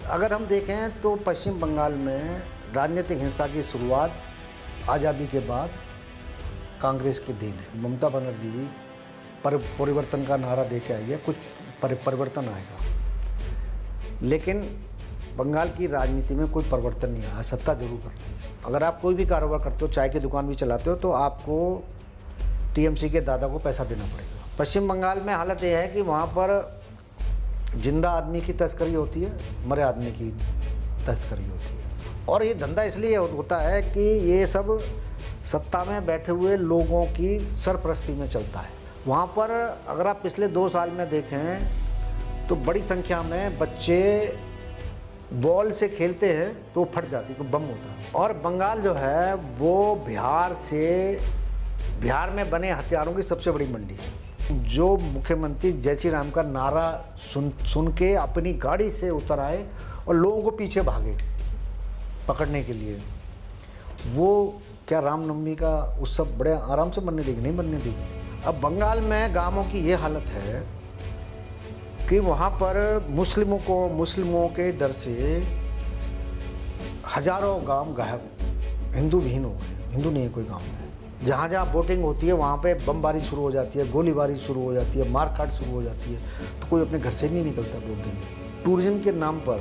अगर हम देखें तो पश्चिम बंगाल में राजनीतिक हिंसा की शुरुआत आज़ादी के बाद कांग्रेस के दिन है। ममता बनर्जी भी परिवर्तन का नारा दे के आई है, कुछ परिवर्तन आएगा, लेकिन बंगाल की राजनीति में कोई परिवर्तन नहीं आया। सत्ता जरूर करती है। अगर आप कोई भी कारोबार करते हो, चाय की दुकान भी चलाते हो, तो आपको टीएमसी के दादा को पैसा देना पड़ेगा। पश्चिम बंगाल में हालत यह है कि वहाँ पर जिंदा आदमी की तस्करी होती है, मरे आदमी की तस्करी होती है। और ये धंधा इसलिए होता है कि ये सब सत्ता में बैठे हुए लोगों की सरपरस्ती में चलता है। वहाँ पर अगर आप पिछले 2 साल में देखें तो बड़ी संख्या में बच्चे बॉल से खेलते हैं तो फट जाती है, बम होता है। और बंगाल जो है वो बिहार में बने हथियारों की सबसे बड़ी मंडी है। जो मुख्यमंत्री जय श्री राम का नारा सुन के अपनी गाड़ी से उतर आए और लोगों को पीछे भागे पकड़ने के लिए, वो क्या रामनवमी का उत्सव बड़े आराम से बनने देगी? नहीं बनने देगी। अब बंगाल में गांवों की ये हालत है कि वहाँ पर मुस्लिमों के डर से हजारों गांव गायब, हिंदू विहीन हो गए। हिंदू नहीं है कोई गांव में। जहाँ जहाँ वोटिंग होती है वहाँ पे बमबारी शुरू हो जाती है, गोलीबारी शुरू हो जाती है, मारकाट शुरू हो जाती है, तो कोई अपने घर से नहीं निकलता वोट देने। टूरिज्म के नाम पर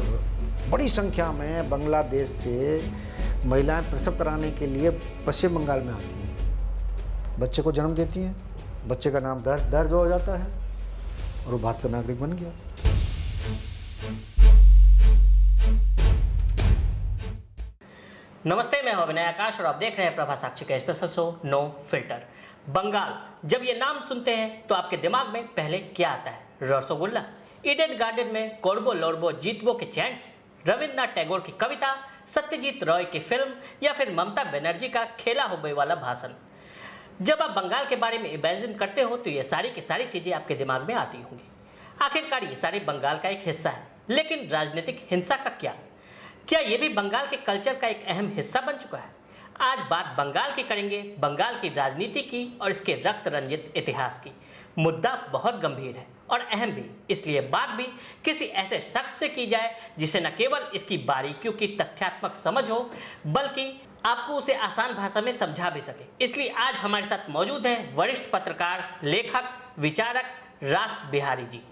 बड़ी संख्या में बांग्लादेश से महिलाएं प्रसव कराने के लिए पश्चिम बंगाल में आती हैं, बच्चे को जन्म देती हैं, बच्चे का नाम दर्ज हो जाता है और वो भारत का नागरिक बन गया। नमस्ते, मैं हूं अभिनय आकाश और आप देख रहे हैं प्रभा साक्षी का special show no filter. Bengal, जब ये नाम सुनते हैं तो आपके दिमाग में पहले क्या आता है? रसोगुल्ला, ईडन गार्डन में कोरबो लोरबो जीतबो के चैंट्स, रविन्द्रनाथ टैगोर की कविता, सत्यजीत रॉय की फिल्म या फिर ममता बनर्जी का खेला हुए वाला भाषण। जब आप बंगाल के बारे में इमेजिन करते हो तो ये सारी की सारी चीजें आपके दिमाग में आती होंगी। आखिरकार ये सारी बंगाल का एक हिस्सा है, लेकिन राजनीतिक हिंसा का क्या ये भी बंगाल के कल्चर का एक अहम हिस्सा बन चुका है? आज बात बंगाल की करेंगे, बंगाल की राजनीति की और इसके रक्त रंजित इतिहास की। मुद्दा बहुत गंभीर है और अहम भी, इसलिए बात भी किसी ऐसे शख्स से की जाए जिसे न केवल इसकी बारीकियों की तथ्यात्मक समझ हो, बल्कि आपको उसे आसान भाषा में समझा भी सके। इसलिए आज हमारे साथ मौजूद हैं वरिष्ठ पत्रकार, लेखक, विचारक रास बिहारी जी।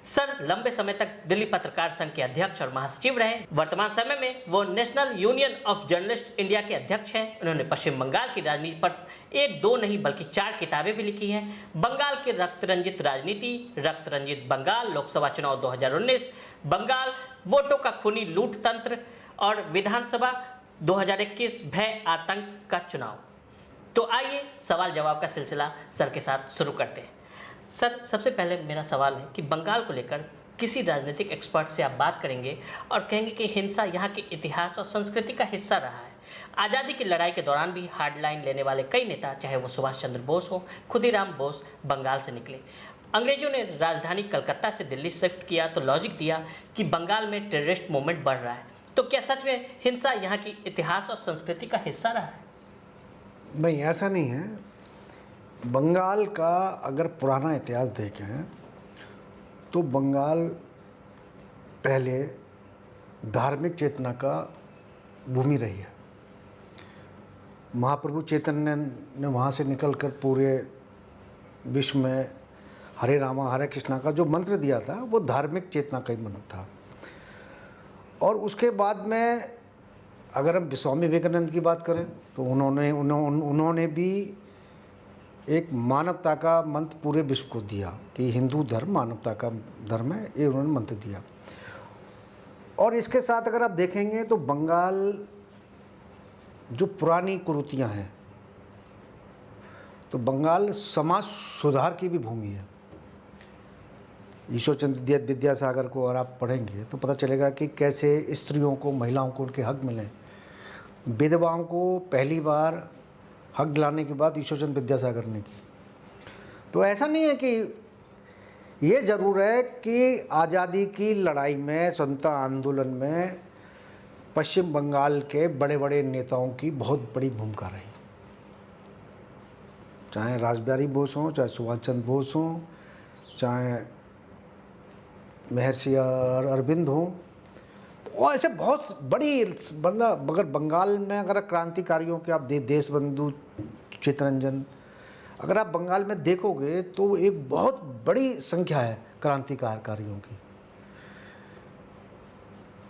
सर लंबे समय तक दिल्ली पत्रकार संघ के अध्यक्ष और महासचिव रहे। वर्तमान समय में वो national union of journalist India के अध्यक्छ हैं। उन्होंने पश्चिम बंगाल की राजनीति पर 1-2 नहीं बल्कि 4 किताबें भी लिखी हैं। बंगाल के रक्त रंजित राजनीति, रक्त रंजित बंगाल, लोकसभा चुनाव 2019, बंगाल, वोटों का खूनी लूट तंत्र और विधानसभा 2021 भय आतंक का चुनाव। तो आइए सवाल जवाब का सिलसिला सर के साथ शुरू करते हैं। सर, सबसे पहले मेरा सवाल है कि बंगाल को लेकर किसी राजनीतिक एक्सपर्ट से आप बात करेंगे और कहेंगे कि हिंसा यहाँ के इतिहास और संस्कृति का हिस्सा रहा है। आज़ादी की लड़ाई के दौरान भी हार्ड लाइन लेने वाले कई नेता, चाहे वो सुभाष चंद्र बोस हो, खुदीराम बोस, बंगाल से निकले। अंग्रेजों ने राजधानी कलकत्ता से दिल्ली शिफ्ट किया तो लॉजिक दिया कि बंगाल में टेररिस्ट मूवमेंट बढ़ रहा है। तो क्या सच में हिंसा यहाँ की इतिहास और संस्कृति का हिस्सा रहा है? नहीं, ऐसा नहीं है। बंगाल का अगर पुराना इतिहास देखें तो बंगाल पहले धार्मिक चेतना का भूमि रही है। महाप्रभु चैतन्य ने वहाँ से निकलकर पूरे विश्व में हरे रामा हरे कृष्णा का जो मंत्र दिया था वो धार्मिक चेतना का ही मंत्र था। और उसके बाद में अगर हम स्वामी विवेकानंद की बात करें तो उन्होंने भी एक मानवता का मंत्र पूरे विश्व को दिया कि हिंदू धर्म मानवता का धर्म है, ये उन्होंने मंत्र दिया। और इसके साथ अगर आप देखेंगे तो बंगाल जो पुरानी कुरीतियाँ हैं, तो बंगाल समाज सुधार की भी भूमि है। ईश्वरचंद्र विद्यासागर को अगर आप पढ़ेंगे तो पता चलेगा कि कैसे स्त्रियों को, महिलाओं को उनके हक मिले। विधवाओं को पहली बार हक दिलाने के बाद ईश्वरचंद्र विद्यासागर ने की। तो ऐसा नहीं है कि ये ज़रूर है कि आज़ादी की लड़ाई में, स्वतंत्रता आंदोलन में पश्चिम बंगाल के बड़े बड़े नेताओं की बहुत बड़ी भूमिका रही। चाहे रासबिहारी बोस हों, चाहे सुभाष चंद्र बोस हों, चाहे महर्षि अरविंद हों, तो और ऐसे बहुत बड़ी, मतलब अगर बंगाल में अगर क्रांतिकारियों के आप देशबंधु चित्तरंजन, अगर आप बंगाल में देखोगे तो एक बहुत बड़ी संख्या है क्रांतिकारियों की।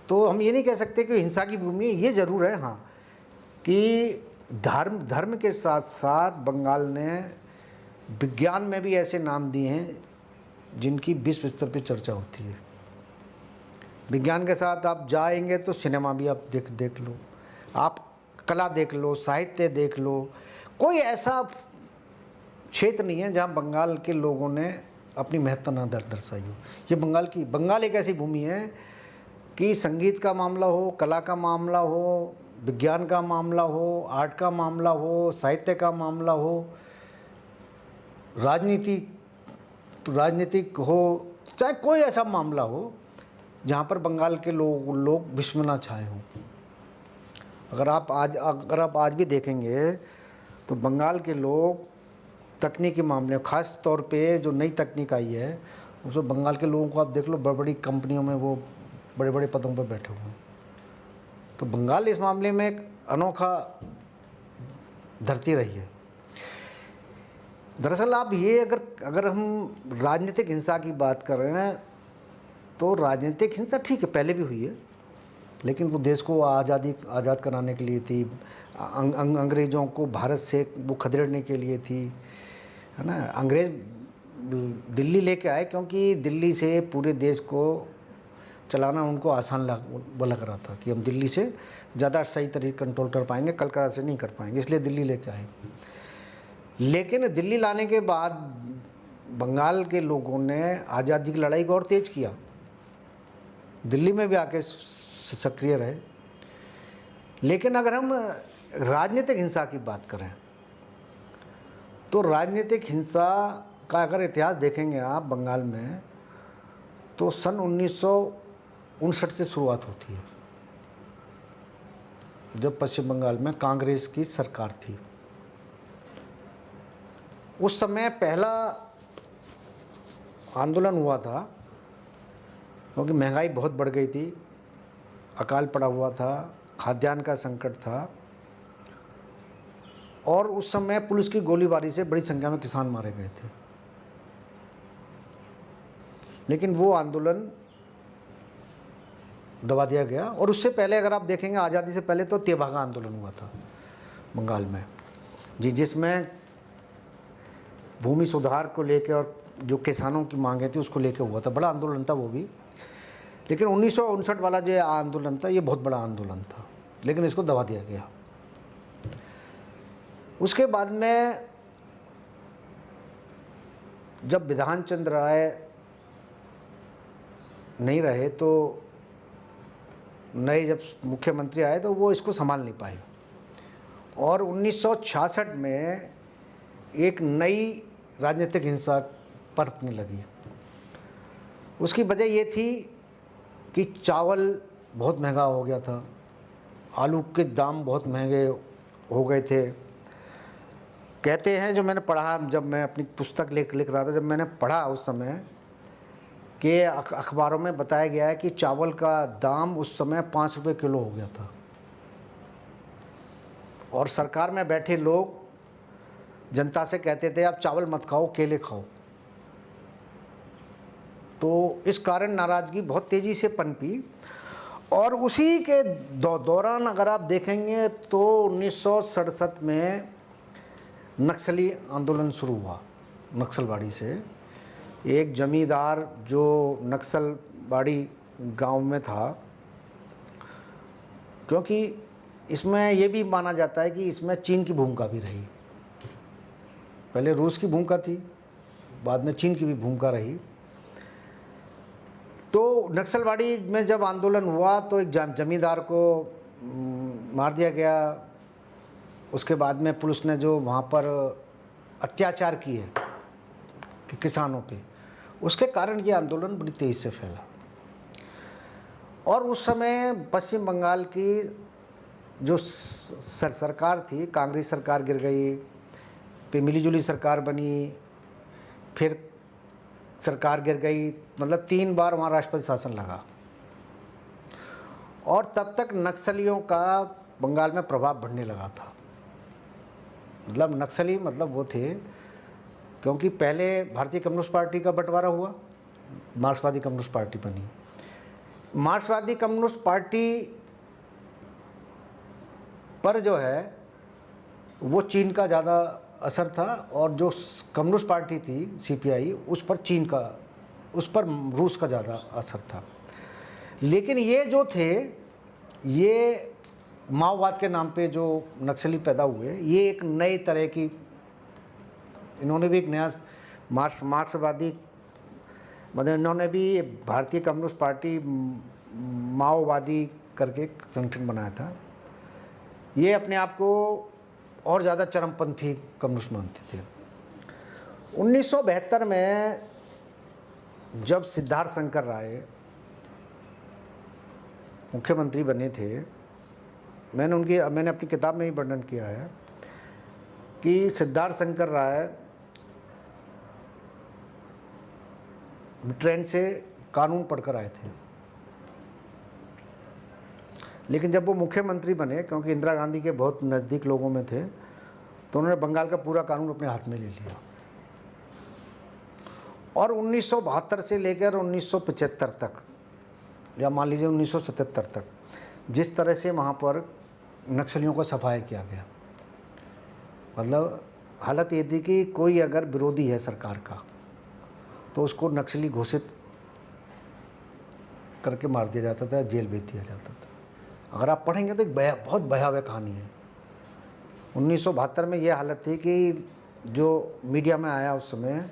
तो हम ये नहीं कह सकते कि हिंसा की भूमि है। ये जरूर है हाँ कि धर्म के साथ साथ बंगाल ने विज्ञान में भी ऐसे नाम दिए हैं जिनकी विश्व स्तर पर चर्चा होती है। विज्ञान के साथ आप जाएंगे तो सिनेमा भी आप देख लो, आप कला देख लो, साहित्य देख लो, कोई ऐसा क्षेत्र नहीं है जहाँ बंगाल के लोगों ने अपनी महत्ता ना दर्शाई हो। ये बंगाल एक ऐसी भूमि है कि संगीत का मामला हो, कला का मामला हो, विज्ञान का मामला हो, आर्ट का मामला हो, साहित्य का मामला हो, राजनीतिक हो, चाहे कोई ऐसा मामला हो जहाँ पर बंगाल के लोग विश्व में ना छाए हों। अगर आप आज भी देखेंगे तो बंगाल के लोग तकनीकी मामले, खास तौर पे जो नई तकनीक आई है उसमें बंगाल के लोगों को आप देख लो, बड़ी बड़ी कंपनियों में वो बड़े बड़े पदों पर बैठे हुए हैं। तो बंगाल इस मामले में एक अनोखा धरती रही है। दरअसल आप ये अगर हम राजनीतिक हिंसा की बात कर रहे हैं तो राजनीतिक हिंसा ठीक है, पहले भी हुई है, लेकिन वो देश को आज़ाद कराने के लिए थी, अंग्रेज़ों को भारत से वो खदेड़ने के लिए थी, है ना। अंग्रेज़ दिल्ली लेके आए क्योंकि दिल्ली से पूरे देश को चलाना उनको आसान लग रहा था कि हम दिल्ली से ज़्यादा सही तरीके कंट्रोल कर पाएंगे, कलकत्ता से नहीं कर पाएंगे, इसलिए दिल्ली लेके आए। लेकिन दिल्ली लाने के बाद बंगाल के लोगों ने आज़ादी की लड़ाई को और तेज किया, दिल्ली में भी आके सक्रिय रहे। लेकिन अगर हम राजनीतिक हिंसा की बात करें तो राजनीतिक हिंसा का अगर इतिहास देखेंगे आप बंगाल में तो सन 1959 से शुरुआत होती है, जब पश्चिम बंगाल में कांग्रेस की सरकार थी। उस समय पहला आंदोलन हुआ था क्योंकि महंगाई बहुत बढ़ गई थी, अकाल पड़ा हुआ था, खाद्यान्न का संकट था और उस समय पुलिस की गोलीबारी से बड़ी संख्या में किसान मारे गए थे। लेकिन वो आंदोलन दबा दिया गया। और उससे पहले अगर आप देखेंगे आज़ादी से पहले तो तेभागा आंदोलन हुआ था बंगाल में, जिसमें भूमि सुधार को लेकर और जो किसानों की मांगे थी उसको लेकर हुआ था, बड़ा आंदोलन था वो भी। लेकिन 1959 वाला जो आंदोलन था ये बहुत बड़ा आंदोलन था, लेकिन इसको दबा दिया गया। उसके बाद में जब विधान चंद्र राय नहीं रहे तो नए जब मुख्यमंत्री आए तो वो इसको संभाल नहीं पाए और 1966 में एक नई राजनीतिक हिंसा पनपने लगी। उसकी वजह ये थी कि चावल बहुत महंगा हो गया था, आलू के दाम बहुत महंगे हो गए थे। कहते हैं, जो मैंने पढ़ा, जब मैं अपनी पुस्तक लिख रहा था, जब मैंने पढ़ा उस समय कि अखबारों में बताया गया है कि चावल का दाम उस समय 5 रुपये किलो हो गया था और सरकार में बैठे लोग जनता से कहते थे आप चावल मत खाओ, केले खाओ। तो इस कारण नाराज़गी बहुत तेज़ी से पनपी और उसी के दौरान अगर आप देखेंगे तो 1967 में नक्सली आंदोलन शुरू हुआ। नक्सलबाड़ी से एक जमींदार जो नक्सलबाड़ी गांव में था, क्योंकि इसमें ये भी माना जाता है कि इसमें चीन की भूमिका भी रही। पहले रूस की भूमिका थी, बाद में चीन की भी भूमिका रही। तो नक्सलबाड़ी में जब आंदोलन हुआ तो एक जमींदार को मार दिया गया। उसके बाद में पुलिस ने जो वहाँ पर अत्याचार किए कि किसानों पे, उसके कारण ये आंदोलन बड़ी तेज़ी से फैला। और उस समय पश्चिम बंगाल की जो सरकार थी, कांग्रेस सरकार गिर गई, फिर मिलीजुली सरकार बनी, फिर सरकार गिर गई, मतलब 3 बार वहाँ राष्ट्रपति शासन लगा। और तब तक नक्सलियों का बंगाल में प्रभाव बढ़ने लगा था। मतलब नक्सली मतलब वो थे, क्योंकि पहले भारतीय कम्युनिस्ट पार्टी का बंटवारा हुआ, मार्क्सवादी कम्युनिस्ट पार्टी बनी। मार्क्सवादी कम्युनिस्ट पार्टी पर जो है वो चीन का ज़्यादा असर था, और जो कम्युनिस्ट पार्टी थी सीपीआई, उस पर रूस का ज़्यादा असर था। लेकिन ये जो थे, ये माओवाद के नाम पे जो नक्सली पैदा हुए, ये एक नई तरह की, इन्होंने भी एक नया मार्क्सवादी, मतलब इन्होंने भी भारतीय कम्युनिस्ट पार्टी माओवादी करके एक संगठन बनाया था। ये अपने आप को और ज़्यादा चरमपंथी कम्युनिस्ट मानते थे। 1972 में जब सिद्धार्थ शंकर राय मुख्यमंत्री बने थे, मैंने अपनी किताब में ही वर्णन किया है कि सिद्धार्थ शंकर राय ट्रेन से कानून पढ़कर आए थे, लेकिन जब वो मुख्यमंत्री बने, क्योंकि इंदिरा गांधी के बहुत नज़दीक लोगों में थे, तो उन्होंने बंगाल का पूरा कानून अपने हाथ में ले लिया। और 1972 से लेकर 1975 तक, या मान लीजिए 1977 तक, जिस तरह से वहाँ पर नक्सलियों को सफाया किया गया, मतलब हालत ये थी कि कोई अगर विरोधी है सरकार का तो उसको नक्सली घोषित करके मार दिया जाता था, जेल भेज दिया जाता था। अगर आप पढ़ेंगे तो एक बहुत भयावह कहानी है। 1972 में ये हालत थी कि जो मीडिया में आया उस समय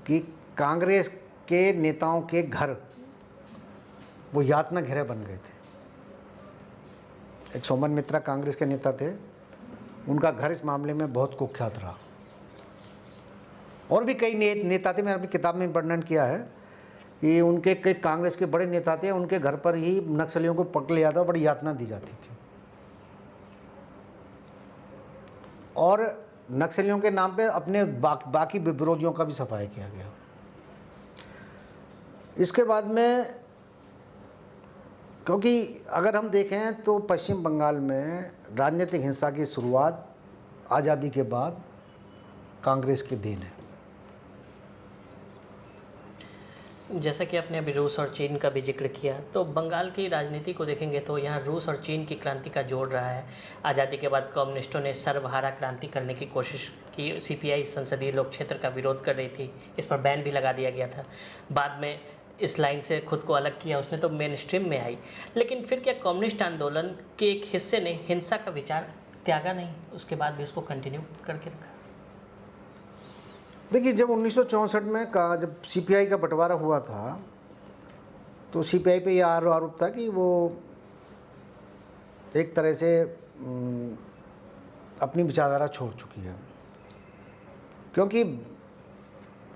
कि कांग्रेस के नेताओं के घर वो यातना घेरे बन गए थे। एक सोमन मित्रा कांग्रेस के नेता थे, उनका घर इस मामले में बहुत कुख्यात रहा। और भी कई नेता थे, मैंने अपनी किताब में वर्णन किया है कि उनके कई कांग्रेस के बड़े नेता थे, उनके घर पर ही नक्सलियों को पकड़ लिया था, बड़ी यातना दी जाती थी। और नक्सलियों के नाम पे अपने बाकी विरोधियों का भी सफाया किया गया। इसके बाद में, क्योंकि अगर हम देखें तो पश्चिम बंगाल में राजनीतिक हिंसा की शुरुआत आज़ादी के बाद कांग्रेस के दिन है। जैसा कि आपने अभी रूस और चीन का भी जिक्र किया, तो बंगाल की राजनीति को देखेंगे तो यहाँ रूस और चीन की क्रांति का जोड़ रहा है। आज़ादी के बाद कम्युनिस्टों ने सर्वहारा क्रांति करने की कोशिश की। सीपीआई संसदीय लोक क्षेत्र का विरोध कर रही थी, इस पर बैन भी लगा दिया गया था। बाद में इस लाइन से खुद को अलग किया उसने, तो मेन स्ट्रीम में आई। लेकिन फिर क्या कम्युनिस्ट आंदोलन के एक हिस्से ने हिंसा का विचार त्यागा नहीं? उसके बाद भी उसको कंटिन्यू करके रखा। देखिए, जब 1964 में जब सीपीआई का बंटवारा हुआ था, तो सीपीआई पे यह आरोप था कि वो एक तरह से अपनी विचारधारा छोड़ चुकी है, क्योंकि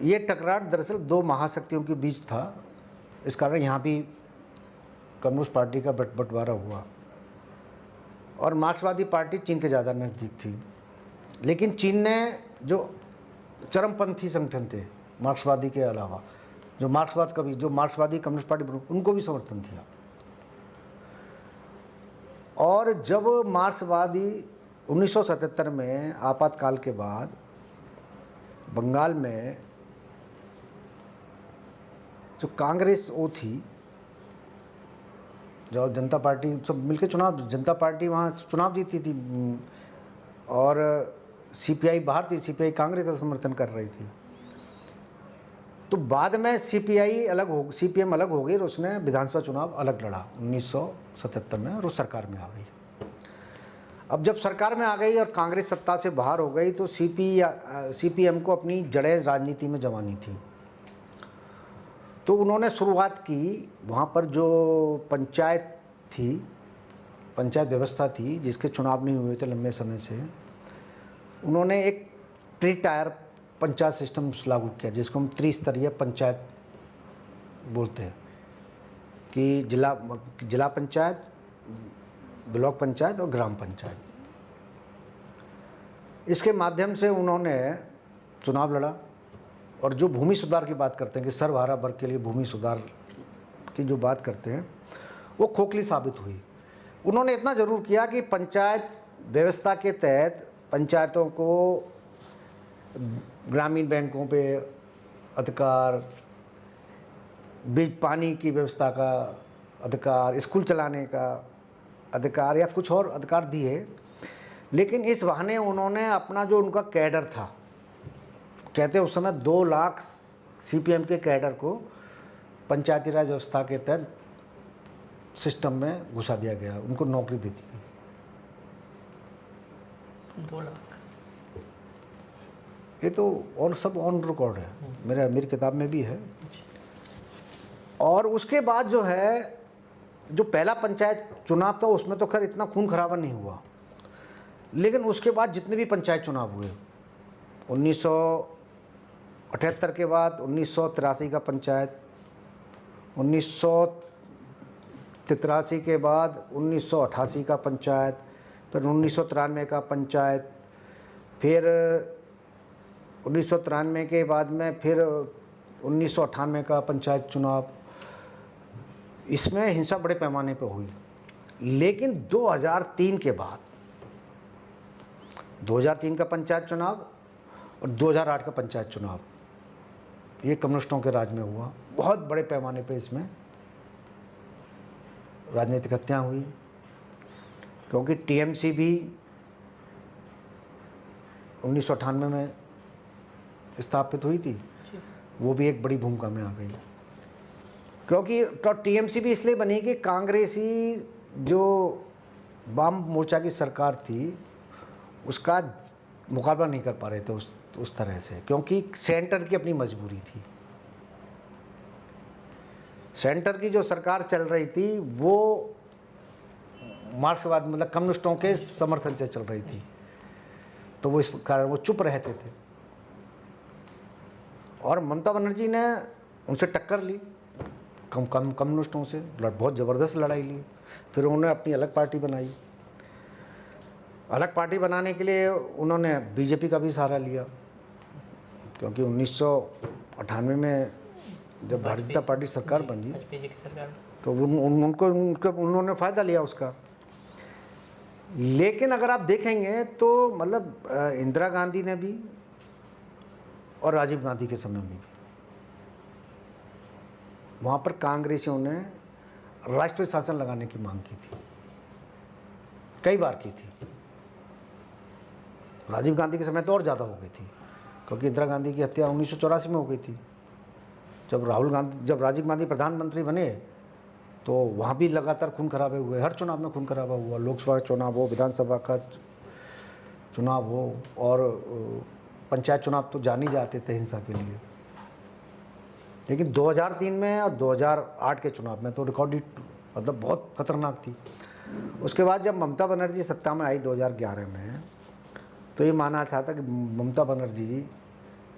ये टकरार दरअसल दो महाशक्तियों के बीच था। इस कारण यहाँ भी कम्युनिस्ट पार्टी का बंटवारा हुआ, और मार्क्सवादी पार्टी चीन के ज़्यादा नज़दीक थी। लेकिन चीन ने जो चरमपंथी संगठन थे मार्क्सवादी के अलावा, जो मार्क्सवादी कम्युनिस्ट पार्टी, उनको भी समर्थन दिया। और जब मार्क्सवादी 1977 में आपातकाल के बाद बंगाल में जो कांग्रेस वो थी, जो जनता पार्टी, सब मिलकर जनता पार्टी वहाँ चुनाव जीती थी, और सीपीआई बाहर थी, सीपीआई कांग्रेस का समर्थन कर रही थी। तो बाद में सीपीएम अलग हो गई और उसने विधानसभा चुनाव अलग लड़ा 1977 में, और उस सरकार में आ गई। अब जब सरकार में आ गई और कांग्रेस सत्ता से बाहर हो गई, तो सीपीएम को अपनी जड़ें राजनीति में जमानी थी। तो उन्होंने शुरुआत की, वहाँ पर जो पंचायत व्यवस्था थी, जिसके चुनाव नहीं हुए थे लंबे समय से, उन्होंने एक ट्री टायर पंचायत सिस्टम लागू किया, जिसको हम त्रिस्तरीय पंचायत बोलते हैं, कि जिला पंचायत, ब्लॉक पंचायत और ग्राम पंचायत। इसके माध्यम से उन्होंने चुनाव लड़ा, और जो भूमि सुधार की बात करते हैं कि सर्वहारा वर्ग के लिए भूमि सुधार की जो बात करते हैं, वो खोखली साबित हुई। उन्होंने इतना ज़रूर किया कि पंचायत व्यवस्था के तहत पंचायतों को ग्रामीण बैंकों पे अधिकार, बीज पानी की व्यवस्था का अधिकार, स्कूल चलाने का अधिकार या कुछ और अधिकार दिए। लेकिन इस बहाने उन्होंने अपना जो उनका कैडर था, कहते उस समय 2 लाख सीपीएम के कैडर को पंचायती राज व्यवस्था के तहत सिस्टम में घुसा दिया गया, उनको नौकरी दी थी। 2 लाख, ये तो और सब ऑन रिकॉर्ड है, मेरी किताब में भी है। और उसके बाद जो है, जो पहला पंचायत चुनाव था उसमें तो खैर इतना खून खराबा नहीं हुआ, लेकिन उसके बाद जितने भी पंचायत चुनाव हुए 1978 के बाद 1983 का पंचायत, 1983 के बाद 1988 का पंचायत, फिर 1993 का पंचायत, फिर 1993 के बाद में फिर 1998 का पंचायत चुनाव, इसमें हिंसा बड़े पैमाने पर हुई। लेकिन 2003 के बाद 2003 का पंचायत चुनाव और 2008 का पंचायत चुनाव, ये कम्युनिस्टों के राज में हुआ। बहुत बड़े पैमाने पे इसमें राजनीतिक हत्याएं हुई, क्योंकि टीएमसी भी 1998 में स्थापित हुई थी, वो भी एक बड़ी भूमिका में आ गई। क्योंकि तो टीएमसी भी इसलिए बनी कि कांग्रेसी जो वाम मोर्चा की सरकार थी उसका मुकाबला नहीं कर पा रहे थे उस तरह से, क्योंकि सेंटर की अपनी मजबूरी थी। सेंटर की जो सरकार चल रही थी वो मार्क्सवाद मतलब कम्युनिस्टों के समर्थन से चल रही थी, तो वो इस कारण वो चुप रहते थे। और ममता बनर्जी ने उनसे टक्कर ली, कम्युनिस्टों से बहुत ज़बरदस्त लड़ाई ली। फिर उन्होंने अपनी अलग पार्टी बनाई। अलग पार्टी बनाने के लिए उन्होंने बीजेपी का भी सहारा लिया, क्योंकि 1998 में जब भारतीय जनता पार्टी सरकार बनी तो उन्होंने फ़ायदा लिया उसका। लेकिन अगर आप देखेंगे तो मतलब इंदिरा गांधी ने भी और राजीव गांधी के समय में भी वहाँ पर कांग्रेसियों ने राष्ट्रीय शासन लगाने की मांग की थी, कई बार की थी। राजीव गांधी के समय तो और ज़्यादा हो गई थी, क्योंकि इंदिरा गांधी की हत्या 1984 में हो गई थी। जब राजीव गांधी प्रधानमंत्री बने तो वहाँ भी लगातार खून खराबे हुए, हर चुनाव में खून खराबा हुआ, लोकसभा का चुनाव हो, विधानसभा का चुनाव हो, और पंचायत चुनाव तो जान ही जाते थे हिंसा के लिए। लेकिन 2003 में और 2008 के चुनाव में तो रिकॉर्ड मतलब बहुत खतरनाक थी। उसके बाद जब ममता बनर्जी सत्ता में आई 2011 में, तो ये माना चाहता कि ममता बनर्जी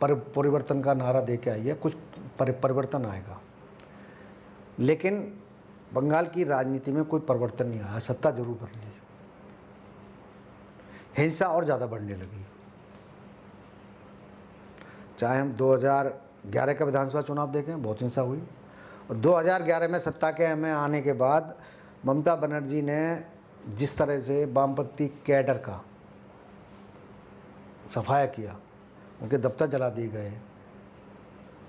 परिवर्तन का नारा दे के आई है, कुछ परिवर्तन आएगा। लेकिन बंगाल की राजनीति में कोई परिवर्तन नहीं आया, सत्ता जरूर बदली, हिंसा और ज़्यादा बढ़ने लगी। चाहे हम 2011 का विधानसभा चुनाव देखें, बहुत हिंसा हुई। और 2011 में सत्ता के में आने के बाद ममता बनर्जी ने जिस तरह से वामपंथी कैडर का सफाया किया, उनके दफ्तर जला दिए गए,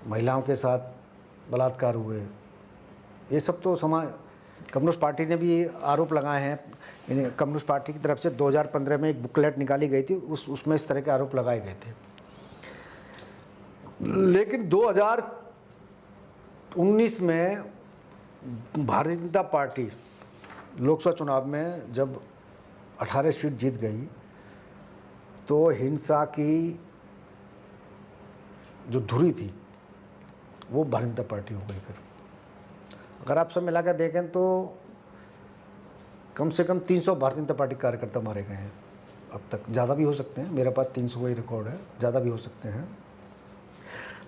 महिलाओं के साथ बलात्कार हुए, ये सब तो कम्युनिस्ट पार्टी ने भी आरोप लगाए हैं। कम्युनिस्ट पार्टी की तरफ से 2015 में एक बुकलेट निकाली गई थी, उसमें इस तरह के आरोप लगाए गए थे। लेकिन 2019 में भारतीय जनता पार्टी लोकसभा चुनाव में जब 18 सीट जीत गई, तो हिंसा की जो धुरी थी वो भारतीय जनता पार्टी हो गई। फिर अगर आप सब मिलाकर देखें तो कम से कम 300 भारतीय जनता पार्टी कार्यकर्ता मारे गए हैं अब तक, ज़्यादा भी हो सकते हैं, मेरे पास 300 का ही रिकॉर्ड है, ज़्यादा भी हो सकते हैं।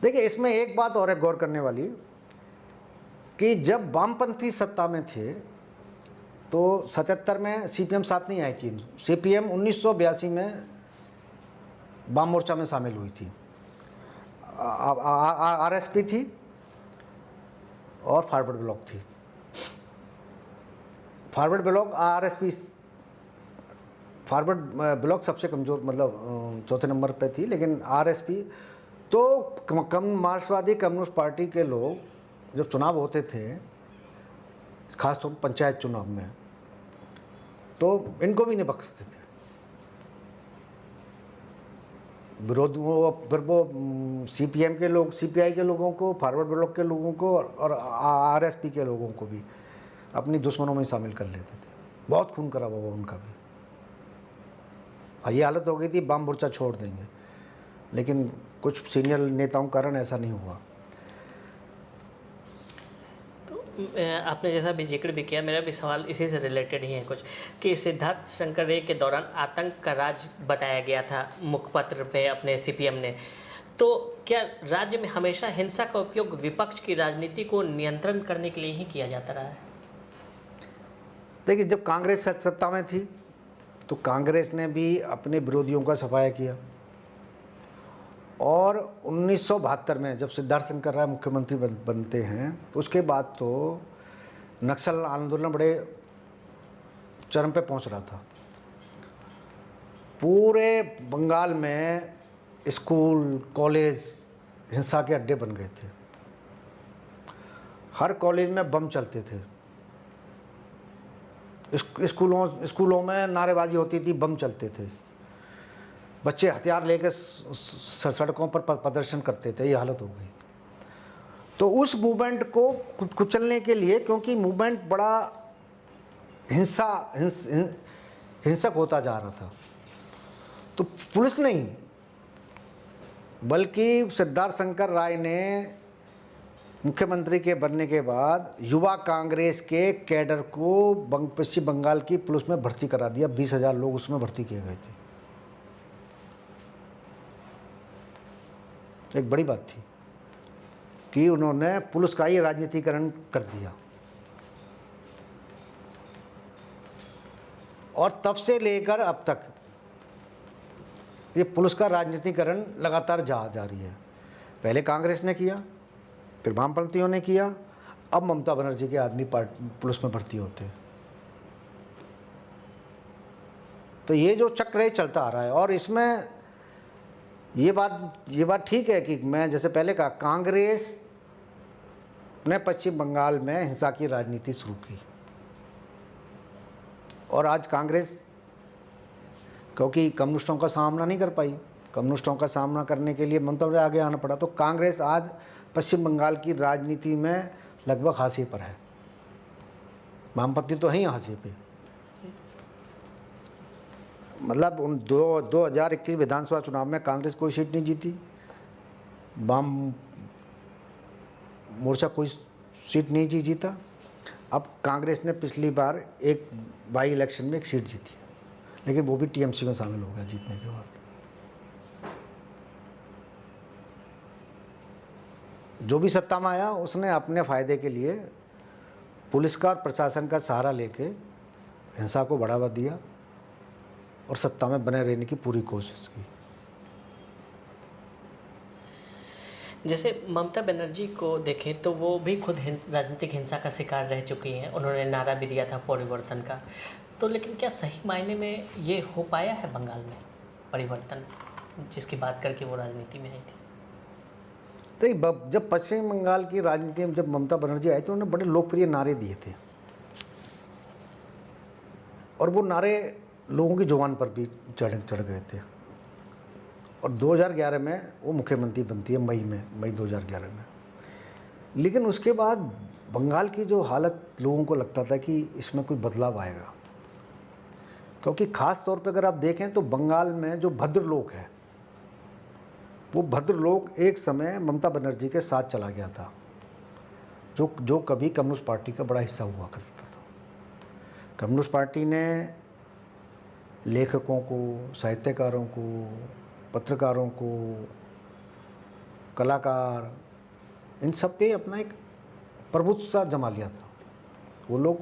देखिए, इसमें एक बात और है गौर करने वाली, कि जब वामपंथी सत्ता में थे तो 77 में सीपीएम साथ नहीं आई थी। सीपीएम 1982 में वाम मोर्चा में शामिल हुई थी, आरएसपी थी और फॉरवर्ड ब्लॉक थी। Forward block RSP, forward block सबसे कमज़ोर, मतलब चौथे नंबर पे थी, लेकिन आरएसपी तो कम मार्क्सवादी कम्युनिस्ट पार्टी के लोग जब चुनाव होते थे, खासतौर पर पंचायत चुनाव में, तो इनको भी नहीं बख्शते थे। विरोध वो फिर वो सीपीएम के लोग, सीपीआई के लोगों को, फॉरवर्ड ब्लॉक के लोगों को और आरएसपी के लोगों को भी अपनी दुश्मनों में शामिल कर लेते थे। बहुत खून खराबा हुआ उनका भी। ये हालत हो गई थी बम मोर्चा छोड़ देंगे, लेकिन कुछ सीनियर नेताओं के कारण ऐसा नहीं हुआ। तो आपने जैसा भी जिक्र भी किया, मेरा भी सवाल इसी से रिलेटेड ही है कुछ, कि सिद्धार्थ शंकर रे के दौरान आतंक का राज बताया गया था मुखपत्र में अपने सीपीएम ने। तो क्या राज्य में हमेशा हिंसा का उपयोग विपक्ष की राजनीति को नियंत्रण करने के लिए ही किया जाता रहा है? देखिए, जब कांग्रेस सत्ता में थी तो कांग्रेस ने भी अपने विरोधियों का सफाया किया, और 1972 में जब सिद्धार्थ शंकर राय मुख्यमंत्री बनते हैं, तो उसके बाद तो नक्सल आंदोलन बड़े चरम पे पहुंच रहा था। पूरे बंगाल में स्कूल कॉलेज हिंसा के अड्डे बन गए थे। हर कॉलेज में बम चलते थे, स्कूलों में नारेबाजी होती थी, बम चलते थे, बच्चे हथियार लेकर सड़कों पर प्रदर्शन करते थे। ये हालत हो गई। तो उस मूवमेंट को कुचलने के लिए, क्योंकि मूवमेंट बड़ा हिंसक होता जा रहा था, तो पुलिस नहीं बल्कि सिद्धार्थ शंकर राय ने मुख्यमंत्री के बनने के बाद युवा कांग्रेस के कैडर को पश्चिम बंगाल की पुलिस में भर्ती करा दिया। 20,000 लोग उसमें भर्ती किए गए थे। एक बड़ी बात थी कि उन्होंने पुलिस का ही राजनीतिकरण कर दिया, और तब से लेकर अब तक ये पुलिस का राजनीतिकरण लगातार जा रही है। पहले कांग्रेस ने किया, फिर वामपंथियों ने किया, अब ममता बनर्जी के आदमी पुलिस में भर्ती होते हैं। तो ये जो चक्र है चलता आ रहा है, और इसमें ये बात ठीक है कि मैं जैसे पहले कहा, कांग्रेस ने पश्चिम बंगाल में हिंसा की राजनीति शुरू की, और आज कांग्रेस क्योंकि कम्युनिस्टों का सामना नहीं कर पाई, कम्युनिस्टों का सामना करने के लिए ममता बनर्जी आगे आना पड़ा, तो कांग्रेस आज पश्चिम बंगाल की राजनीति में लगभग हाशिए पर है। वामपंथी तो है ही हाशिए पे। मतलब उन 2021 विधानसभा चुनाव में कांग्रेस कोई सीट नहीं जीती, वाम मोर्चा कोई सीट नहीं जीता। अब कांग्रेस ने पिछली बार एक बाई इलेक्शन में एक सीट जीती, लेकिन वो भी टीएमसी में शामिल हो गया जीतने के बाद। जो भी सत्ता में आया उसने अपने फ़ायदे के लिए पुलिस का और प्रशासन का सहारा लेके हिंसा को बढ़ावा दिया और सत्ता में बने रहने की पूरी कोशिश की। जैसे ममता बनर्जी को देखें तो वो भी खुद राजनीतिक हिंसा का शिकार रह चुकी हैं। उन्होंने नारा भी दिया था परिवर्तन का। तो लेकिन क्या सही मायने में ये हो पाया है बंगाल में परिवर्तन, जिसकी बात करके वो राजनीति में आई थी? देखिए, जब पश्चिम बंगाल की राजनीति में जब ममता बनर्जी आई तो उन्होंने बड़े लोकप्रिय नारे दिए थे, और वो नारे लोगों की जुबान पर भी चढ़ गए थे। और 2011 में वो मुख्यमंत्री बनती है, मई 2011 में। लेकिन उसके बाद बंगाल की जो हालत, लोगों को लगता था कि इसमें कोई बदलाव आएगा, क्योंकि ख़ास तौर पे अगर आप देखें तो बंगाल में जो भद्र लोग हैं, वो भद्र लोग एक समय ममता बनर्जी के साथ चला गया था, जो कभी कम्युनिस्ट पार्टी का बड़ा हिस्सा हुआ करता था। कम्युनिस्ट पार्टी ने लेखकों को, साहित्यकारों को, पत्रकारों को, कलाकार, इन सब पे अपना एक प्रभुत्व जमा लिया था। वो लोग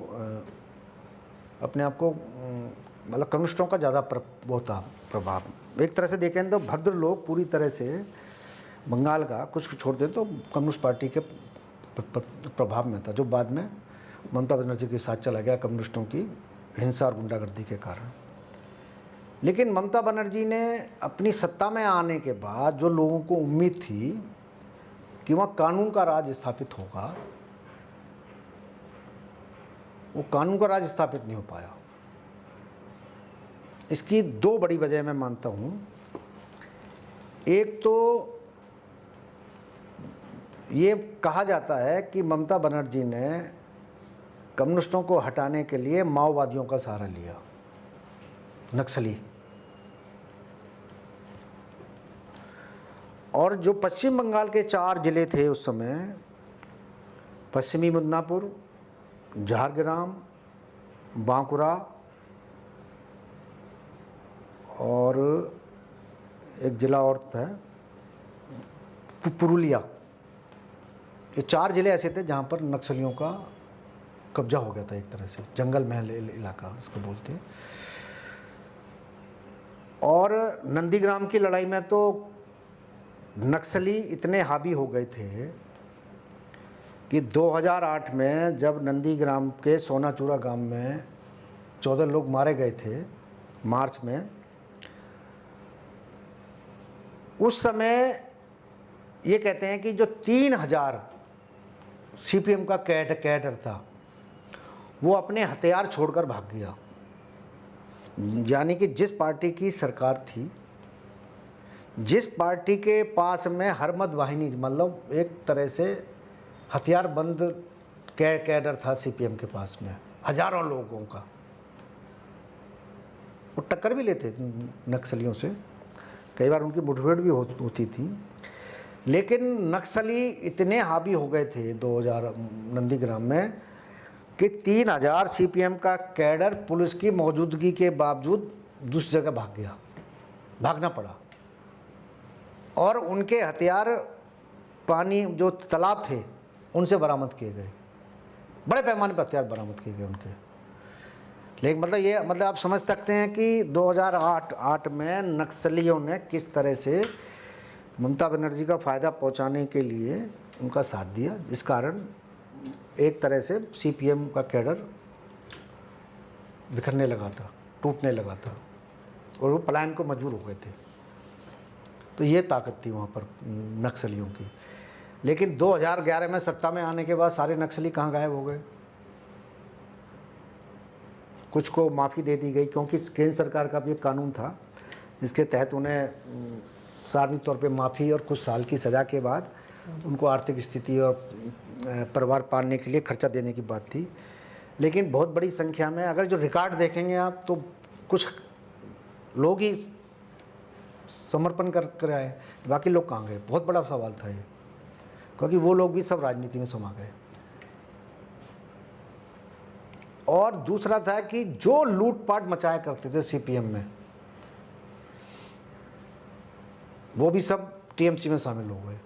अपने आप को मतलब कम्युनिस्टों का ज़्यादा वो था प्रभाव। एक तरह से देखें तो भद्र लोग पूरी तरह से बंगाल का कुछ छोड़ दें तो कम्युनिस्ट पार्टी के प्रभाव में था, जो बाद में ममता बनर्जी के साथ चला गया कम्युनिस्टों की हिंसा और गुंडागर्दी के कारण। लेकिन ममता बनर्जी ने अपनी सत्ता में आने के बाद जो लोगों को उम्मीद थी कि वहाँ कानून का राज स्थापित होगा, वो कानून का राज स्थापित नहीं हो पाया। इसकी दो बड़ी वजह मैं मानता हूँ। एक तो ये कहा जाता है कि ममता बनर्जी ने कम्युनिस्टों को हटाने के लिए माओवादियों का सहारा लिया, नक्सली। और जो पश्चिम बंगाल के 4 जिले थे उस समय, पश्चिमी मिदनापुर, झारग्राम, बांकुरा और एक जिला और था पुरुलिया, ये 4 जिले ऐसे थे जहाँ पर नक्सलियों का कब्जा हो गया था, एक तरह से जंगल महल इलाका इसको बोलते हैं। और नंदीग्राम की लड़ाई में तो नक्सली इतने हावी हो गए थे कि 2008 में जब नंदीग्राम के सोनाचूरा गांव में 14 लोग मारे गए थे मार्च में, उस समय ये कहते हैं कि जो 3000 सीपीएम का कैडर था वो अपने हथियार छोड़कर भाग गया। यानी कि जिस पार्टी की सरकार थी, जिस पार्टी के पास में हरमत वाहिनी, मतलब एक तरह से हथियार बंद कैडर था सीपीएम के पास में, हजारों लोगों का, वो टक्कर भी लेते नक्सलियों से, कई बार उनकी मुठभेड़ भी होती थी। लेकिन नक्सली इतने हावी हो गए थे 2000 नंदीग्राम में कि 3000 सीपीएम का कैडर पुलिस की मौजूदगी के बावजूद दूसरी जगह भागना पड़ा। और उनके हथियार पानी जो तालाब थे उनसे बरामद किए गए, बड़े पैमाने पर हथियार बरामद किए गए उनके। लेकिन मतलब आप समझ सकते हैं कि 2008 में नक्सलियों ने किस तरह से ममता बनर्जी का फ़ायदा पहुंचाने के लिए उनका साथ दिया, जिस कारण एक तरह से सीपीएम का कैडर बिखरने लगा था, टूटने लगा था और वो पलायन को मजबूर हो गए थे। तो ये ताकत थी वहाँ पर नक्सलियों की। लेकिन 2011 में सत्ता में आने के बाद सारे नक्सली कहाँ गायब हो गए? कुछ को माफ़ी दे दी गई, क्योंकि केंद्र सरकार का भी एक कानून था जिसके तहत उन्हें सार्वजनिक तौर पे माफ़ी और कुछ साल की सज़ा के बाद उनको आर्थिक स्थिति और परिवार पालने के लिए खर्चा देने की बात थी। लेकिन बहुत बड़ी संख्या में, अगर जो रिकॉर्ड देखेंगे आप, तो कुछ लोग ही समर्पण कर आए, बाकी लोग कहाँ गए? बहुत बड़ा सवाल था ये, क्योंकि वो लोग भी सब राजनीति में समा गए। और दूसरा था कि जो लूटपाट मचाया करते थे सीपीएम में, वो भी सब टीएमसी में शामिल हो गए।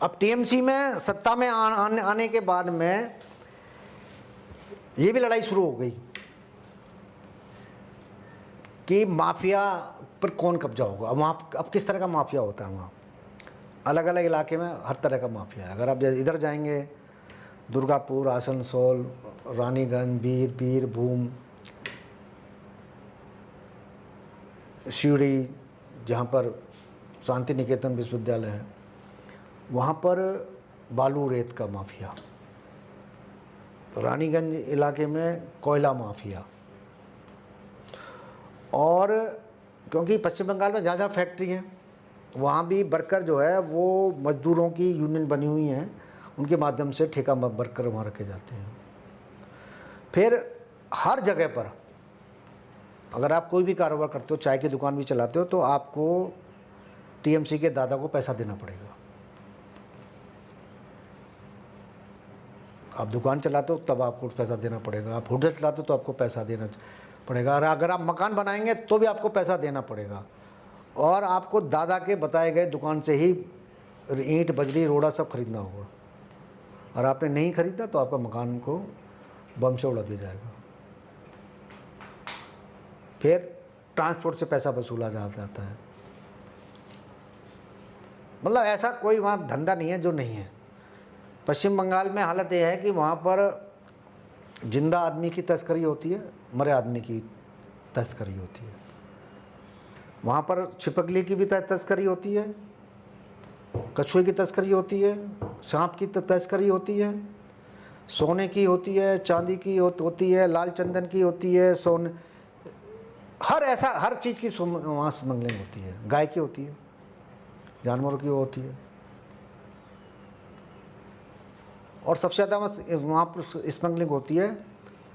अब टीएमसी में सत्ता में आने के बाद में ये भी लड़ाई शुरू हो गई कि माफिया पर कौन कब्जा होगा। अब किस तरह का माफिया होता है वहाँ? अलग अलग इलाके में हर तरह का माफिया है। अगर आप इधर जाएंगे, दुर्गापुर, आसनसोल, रानीगंज, बीरभूम, शिवड़ी, जहाँ पर शांति निकेतन विश्वविद्यालय है, वहाँ पर बालू रेत का माफिया, रानीगंज इलाके में कोयला माफिया। और क्योंकि पश्चिम बंगाल में जहाँ फैक्ट्री हैं, वहाँ भी वर्कर जो है वो मजदूरों की यूनियन बनी हुई हैं, उनके माध्यम से ठेका वर्कर वहाँ रखे जाते हैं। फिर हर जगह पर अगर आप कोई भी कारोबार करते हो, चाय की दुकान भी चलाते हो, तो आपको टीएमसी के दादा को पैसा देना पड़ेगा। आप दुकान चलाते हो तब आपको पैसा देना पड़ेगा, आप होटल चलाते हो तो आपको पैसा देना पड़ेगा, और अगर आप मकान बनाएंगे तो भी आपको पैसा देना पड़ेगा। और आपको दादा के बताए गए दुकान से ही ईंट, बजरी, रोड़ा सब खरीदना होगा, और आपने नहीं खरीदा तो आपका मकान को बम से उड़ा दिया जाएगा। फिर ट्रांसपोर्ट से पैसा वसूला जाता है। मतलब ऐसा कोई वहाँ धंधा नहीं है जो नहीं है। पश्चिम बंगाल में हालत यह है कि वहाँ पर जिंदा आदमी की तस्करी होती है, मरे आदमी की तस्करी होती है। वहाँ पर छिपकली की भी तस्करी होती है, कछुए की तस्करी होती है, सांप की तस्करी होती है, सोने की होती है, चांदी की होती है, लाल चंदन की होती है, सोने हर चीज़ की वहाँ स्मगलिंग होती है। गाय की होती है, जानवरों की होती है, और सबसे ज़्यादा वहाँ पर स्मगलिंग होती है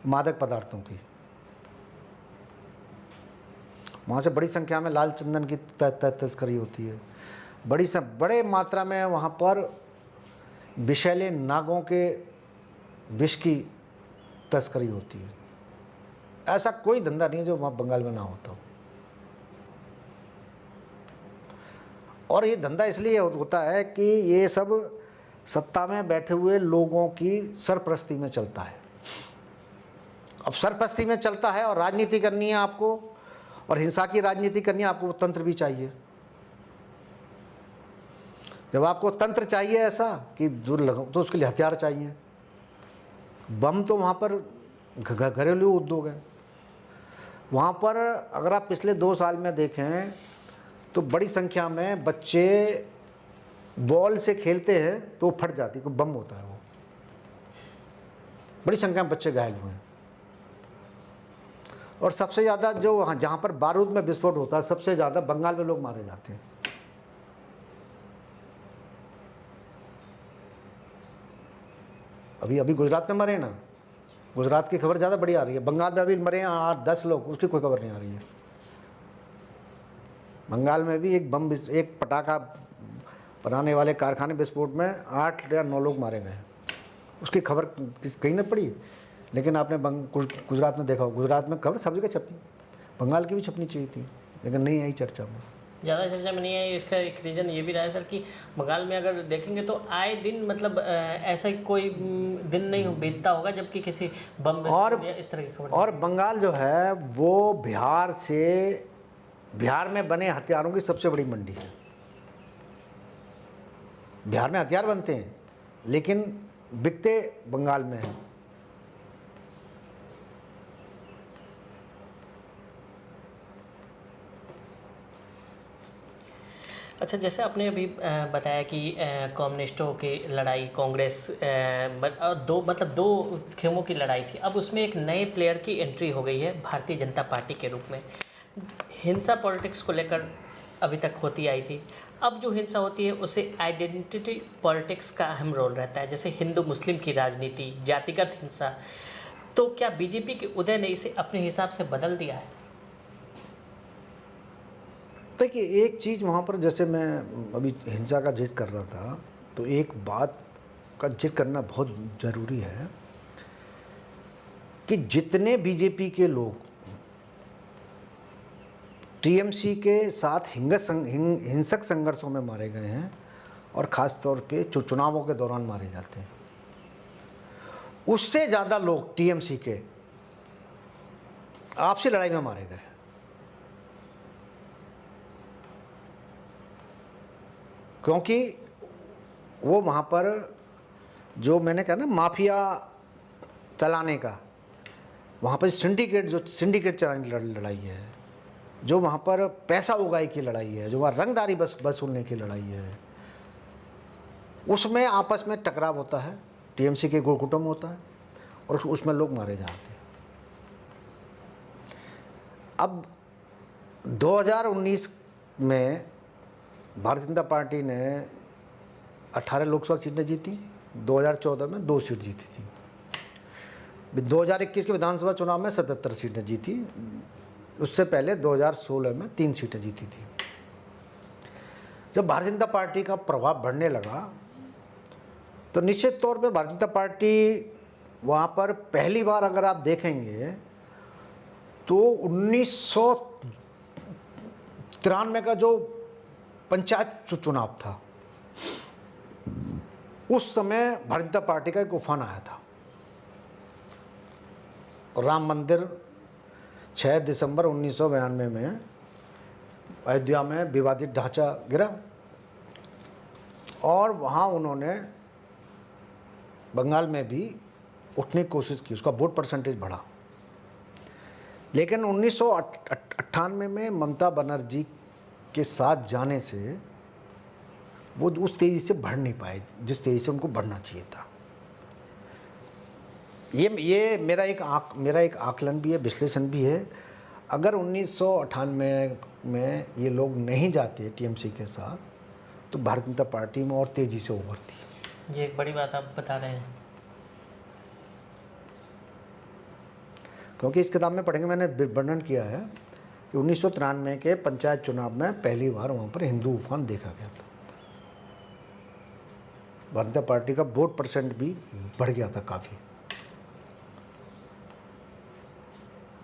मादक पदार्थों की। वहाँ से बड़ी संख्या में लाल चंदन की तस्करी होती है। बड़े मात्रा में वहाँ पर विषैले नागों के विष की तस्करी होती है। ऐसा कोई धंधा नहीं है जो वहाँ बंगाल में ना होता हो। और ये धंधा इसलिए होता है कि ये सब सत्ता में बैठे हुए लोगों की सरपरस्ती में चलता है। अब सरपरस्ती में चलता है और राजनीति करनी है आपको, और हिंसा की राजनीति करनी है आपको, तंत्र भी चाहिए। जब आपको तंत्र चाहिए ऐसा कि तो उसके लिए हथियार चाहिए। बम तो वहाँ पर घरेलू उद्योग है। वहाँ पर अगर आप पिछले 2 साल में देखें तो बड़ी संख्या में बच्चे बॉल से खेलते हैं तो वो फट जाती, कोई बम होता है वो। बड़ी संख्या में बच्चे घायल हुए हैं। और सबसे ज़्यादा जो जहाँ पर बारूद में विस्फोट होता है, सबसे ज़्यादा बंगाल में लोग मारे जाते हैं। अभी गुजरात में मरे ना, गुजरात की खबर ज़्यादा बड़ी आ रही है। बंगाल में अभी मरे हैं 8-10 लोग, उसकी कोई खबर नहीं आ रही है। बंगाल में भी एक पटाखा बनाने वाले कारखाने विस्फोट में 8 या 9 लोग मारे गए हैं, उसकी खबर कहीं नहीं पड़ी। लेकिन आपने गुजरात में देखा हो, गुजरात में खबर सब जगह छपी, बंगाल की भी छपनी चाहिए थी, लेकिन नहीं आई चर्चा में। ज़्यादा चर्चा में नहीं है। इसका एक रीज़न ये भी रहा है सर कि बंगाल में अगर देखेंगे तो आए दिन मतलब ऐसा कोई दिन नहीं बीतता होगा जबकि किसी बम या इस तरह की खबर। और बंगाल जो है वो बिहार में बने हथियारों की सबसे बड़ी मंडी है। बिहार में हथियार बनते हैं लेकिन बिकते बंगाल में हैं। अच्छा, जैसे आपने अभी बताया कि कम्युनिस्टों की लड़ाई, कांग्रेस दो खेमों की लड़ाई थी। अब उसमें एक नए प्लेयर की एंट्री हो गई है भारतीय जनता पार्टी के रूप में। हिंसा पॉलिटिक्स को लेकर अभी तक होती आई थी। अब जो हिंसा होती है उसे आइडेंटिटी पॉलिटिक्स का अहम रोल रहता है, जैसे हिंदू मुस्लिम की राजनीति, जातिगत हिंसा। तो क्या बीजेपी के उदय ने इसे अपने हिसाब से बदल दिया है? देखिए, एक चीज़ वहाँ पर, जैसे मैं अभी हिंसा का जिक्र कर रहा था, तो एक बात का जिक्र करना बहुत ज़रूरी है कि जितने बीजेपी के लोग टीएमसी के साथ हिंसक संघर्षों में मारे गए हैं और ख़ास तौर पे चुनावों के दौरान मारे जाते हैं, उससे ज़्यादा लोग टीएमसी के आपसी लड़ाई में मारे गए। क्योंकि वो वहाँ पर जो मैंने कहा ना माफिया चलाने का, वहाँ पर सिंडिकेट चलाने की लड़ाई है, जो वहाँ पर पैसा उगाई की लड़ाई है, जो वहाँ रंगदारी वसूलने की लड़ाई है, उसमें आपस में टकराव होता है, टीएमसी के गुटकुटम होता है और उसमें लोग मारे जाते हैं। अब 2019 में भारतीय जनता पार्टी ने 18 लोकसभा सीटें जीती, 2014 में 2 सीट जीती थी, 2021 के विधानसभा चुनाव में 77 सीटें जीती, उससे पहले 2016 में 3 सीटें जीती थी। जब भारतीय जनता पार्टी का प्रभाव बढ़ने लगा तो निश्चित तौर पे भारतीय जनता पार्टी वहाँ पर पहली बार अगर आप देखेंगे तो 1993 का जो पंचायत चुनाव था, उस समय भारतीय जनता पार्टी का एक उफान आया था। राम मंदिर 6 दिसंबर 1992 में अयोध्या में विवादित ढांचा गिरा और वहाँ उन्होंने बंगाल में भी उठने की कोशिश की, उसका वोट परसेंटेज बढ़ा। लेकिन 1998 में ममता बनर्जी के साथ जाने से वो उस तेज़ी से बढ़ नहीं पाए जिस तेज़ी से उनको बढ़ना चाहिए था। ये मेरा एक आकलन भी है, विश्लेषण भी है। अगर 1998 में ये लोग नहीं जाते टीएमसी के साथ तो भारतीय जनता पार्टी में और तेज़ी से उभरती। ये एक बड़ी बात आप बता रहे हैं। क्योंकि इस किताब में पढ़ेंगे, मैंने वर्णन किया है कि 1993 के पंचायत चुनाव में पहली बार वहाँ पर हिंदू उफान देखा गया था। भारतीय जनता पार्टी का वोट परसेंट भी बढ़ गया था काफ़ी।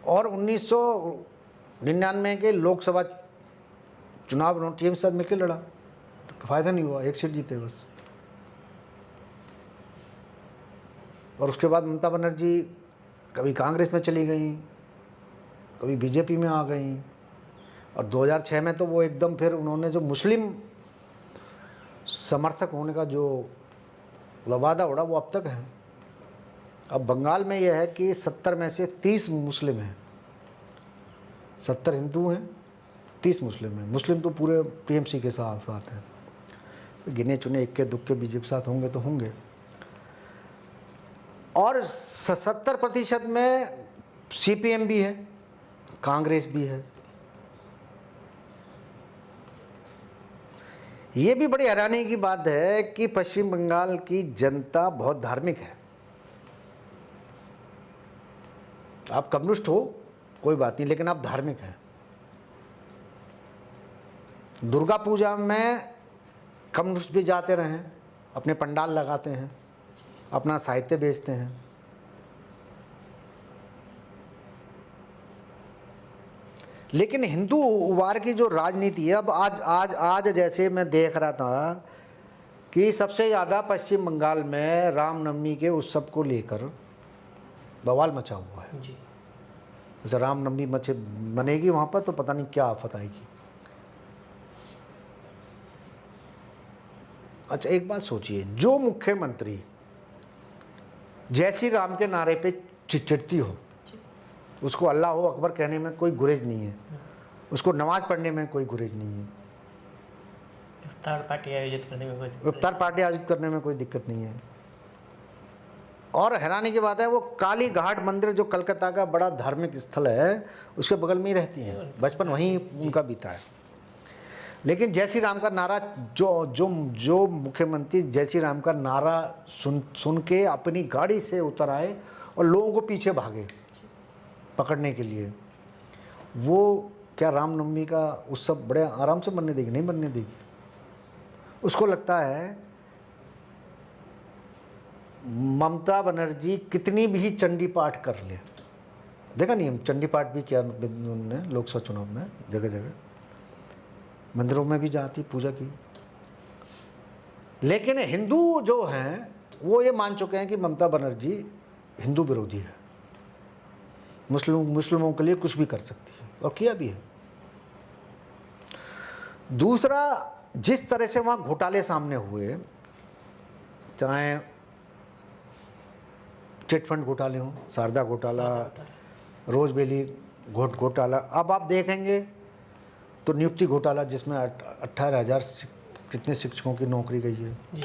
और 1999 के लोकसभा चुनाव उन्होंने टीएमसी के साथ मिलकर लड़ा, तो फायदा नहीं हुआ, एक सीट जीते बस। और उसके बाद ममता बनर्जी कभी कांग्रेस में चली गई, कभी बीजेपी में आ गई, और 2006 में तो वो एकदम फिर उन्होंने जो मुस्लिम समर्थक होने का जो लवादा उड़ा वो अब तक है। अब बंगाल में यह है कि 70 में से 30 मुस्लिम हैं, 70 हिंदू हैं, 30 मुस्लिम हैं। मुस्लिम तो पूरे टीएमसी के साथ हैं, गिने चुने इक्के दुक्के बीजेपी साथ होंगे तो होंगे। और 70% में सीपीएम भी है, कांग्रेस भी है। ये भी बड़ी हैरानी की बात है कि पश्चिम बंगाल की जनता बहुत धार्मिक है। आप कम्युनिस्ट हो कोई बात नहीं, लेकिन आप धार्मिक हैं। दुर्गा पूजा में कम्युनिस्ट भी जाते रहे, अपने पंडाल लगाते हैं, अपना साहित्य बेचते हैं। लेकिन हिंदू उबार की जो राजनीति है, अब आज जैसे मैं देख रहा था कि सबसे ज़्यादा पश्चिम बंगाल में रामनवमी के उत्सव को लेकर बवाल मचा हुआ है जी। जैसे रामनवमी बनेगी वहाँ पर तो पता नहीं क्या आफत आएगी। अच्छा, एक बात सोचिए, जो मुख्यमंत्री जय श्री राम के नारे पे चिढ़ती हो, उसको अल्लाह हो अकबर कहने में कोई गुरेज नहीं है, उसको नमाज पढ़ने में कोई गुरेज नहीं है, इफ्तार पार्टी आयोजित करने में कोई दिक्कत नहीं है। और हैरानी की बात है, वो काली घाट मंदिर जो कलकत्ता का बड़ा धार्मिक स्थल है उसके बगल में ही रहती हैं, बचपन वहीं उनका बीता है। लेकिन जय श्री राम का नारा जो मुख्यमंत्री जय श्री राम का नारा सुन के अपनी गाड़ी से उतर आए और लोगों को पीछे भागे पकड़ने के लिए, वो क्या रामनवमी का उत्सव बड़े आराम से बनने देगी? नहीं बनने देगी। उसको लगता है ममता बनर्जी कितनी भी चंडी पाठ कर ले, देखा नहीं, चंडी पाठ भी किया उन्होंने लोकसभा चुनाव में, जगह जगह मंदिरों में भी जाती, पूजा की। लेकिन हिंदू जो हैं वो ये मान चुके हैं कि ममता बनर्जी हिंदू विरोधी है, मुस्लिमों के लिए कुछ भी कर सकती है, और किया भी है। दूसरा, जिस तरह से वहाँ घोटाले सामने हुए, चाहे चिट फंड घोटाले हों, शारदा घोटाला, रोजबेली घोटाला, अब आप देखेंगे तो नियुक्ति घोटाला जिसमें 18,000 कितने शिक्षकों की नौकरी गई है जी।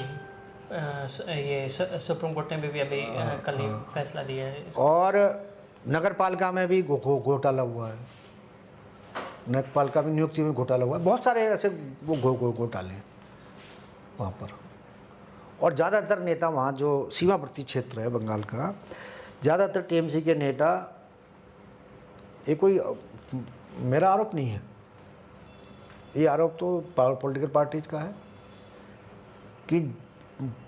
ये सुप्रीम कोर्ट ने भी अभी कल ही फैसला दिया है। और नगर पालिका में भी घोटाला हुआ है, नगर पालिका में नियुक्ति में घोटाला हुआ है, बहुत सारे ऐसे वो घोटाले हैं वहाँ पर। और ज़्यादातर नेता वहाँ जो सीमावर्ती क्षेत्र है बंगाल का, ज़्यादातर टीएमसी के नेता, ये कोई मेरा आरोप नहीं है, ये आरोप तो पॉलिटिकल पार्टीज का है कि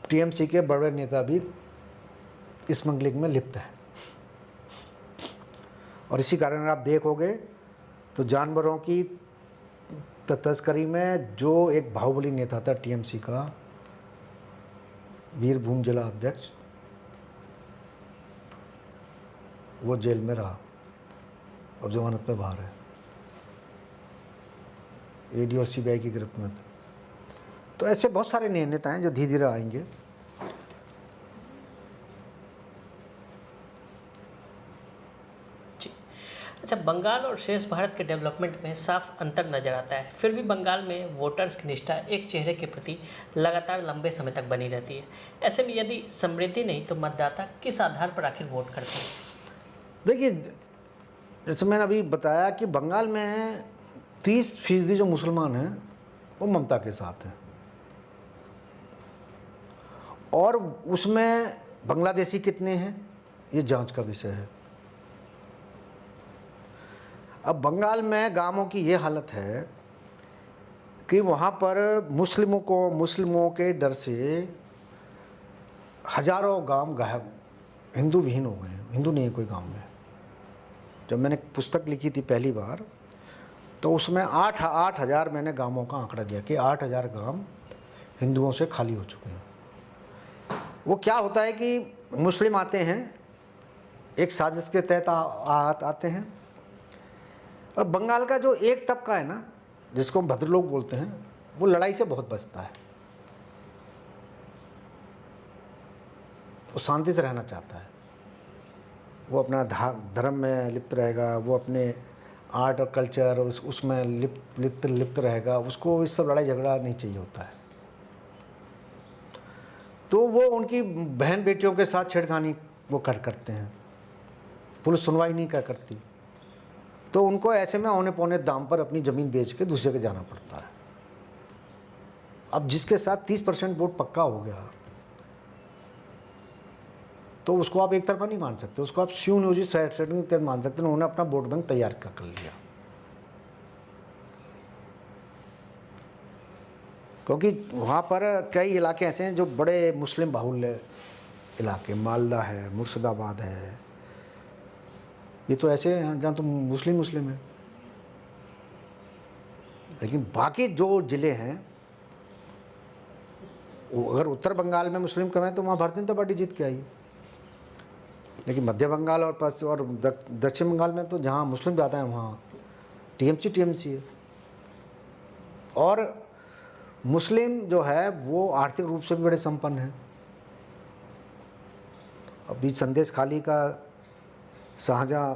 टीएमसी के बड़े नेता भी स्मगलिंग में लिप्त है। और इसी कारण आप देखोगे तो जानवरों की तस्करी में जो एक बाहुबली नेता था टीएमसी का, वीरभूम जिला अध्यक्ष, वो जेल में रहा, अब जमानत पे बाहर है, ईडी और सीबीआई की गिरफ्त में था। तो ऐसे बहुत सारे नेता हैं जो धीरे धीरे आएंगे। बंगाल और शेष भारत के डेवलपमेंट में साफ अंतर नजर आता है, फिर भी बंगाल में वोटर्स की निष्ठा एक चेहरे के प्रति लगातार लंबे समय तक बनी रहती है। ऐसे में यदि समृद्धि नहीं तो मतदाता किस आधार पर आखिर वोट करते हैं? देखिए, जैसे मैंने अभी बताया कि बंगाल में 30% जो मुसलमान हैं वो ममता के साथ हैं, और उसमें बांग्लादेशी कितने हैं ये जांच का विषय है। अब बंगाल में गांवों की ये हालत है कि वहाँ पर मुस्लिमों के डर से हजारों गांव गायब, हिंदू विहीन हो गए हैं, हिंदू नहीं है कोई गांव में। जब मैंने पुस्तक लिखी थी पहली बार तो उसमें 8,000 मैंने गांवों का आंकड़ा दिया कि 8,000 गांव हिंदुओं से खाली हो चुके हैं। वो क्या होता है कि मुस्लिम आते हैं, एक साजिश के तहत आते हैं, और बंगाल का जो एक तबका है ना, जिसको हम भद्रलोक बोलते हैं, वो लड़ाई से बहुत बचता है, वो शांति से रहना चाहता है, वो अपना धर्म में लिप्त रहेगा, वो अपने आर्ट और कल्चर उसमें लिप्त रहेगा, उसको इस सब लड़ाई झगड़ा नहीं चाहिए होता है। तो वो उनकी बहन बेटियों के साथ छेड़खानी वो करते हैं, पुलिस सुनवाई नहीं करती, तो उनको ऐसे में औने पौने दाम पर अपनी ज़मीन बेच के दूसरे के जाना पड़ता है। अब जिसके साथ 30% वोट पक्का हो गया तो उसको आप एक तरफा नहीं मान सकते, उसको आप सुनियोजित सेटिंग के मान सकते हैं। उन्होंने अपना वोट बैंक तैयार कर लिया, क्योंकि वहाँ पर कई इलाके ऐसे हैं जो बड़े मुस्लिम बाहुल्य इलाके, मालदा है, मुर्शिदाबाद है, ये तो ऐसे हैं जहाँ तो मुस्लिम है। लेकिन बाकी जो ज़िले हैं, वो अगर उत्तर बंगाल में मुस्लिम कम है तो वहाँ भारतीय जनता पार्टी जीत के आई, लेकिन मध्य बंगाल और दक्षिण बंगाल में तो जहाँ मुस्लिम ज़्यादा हैं वहाँ टीएमसी है। और मुस्लिम जो है वो आर्थिक रूप से भी बड़े संपन्न हैं। अभी संदेश खाली का शाहजहाँ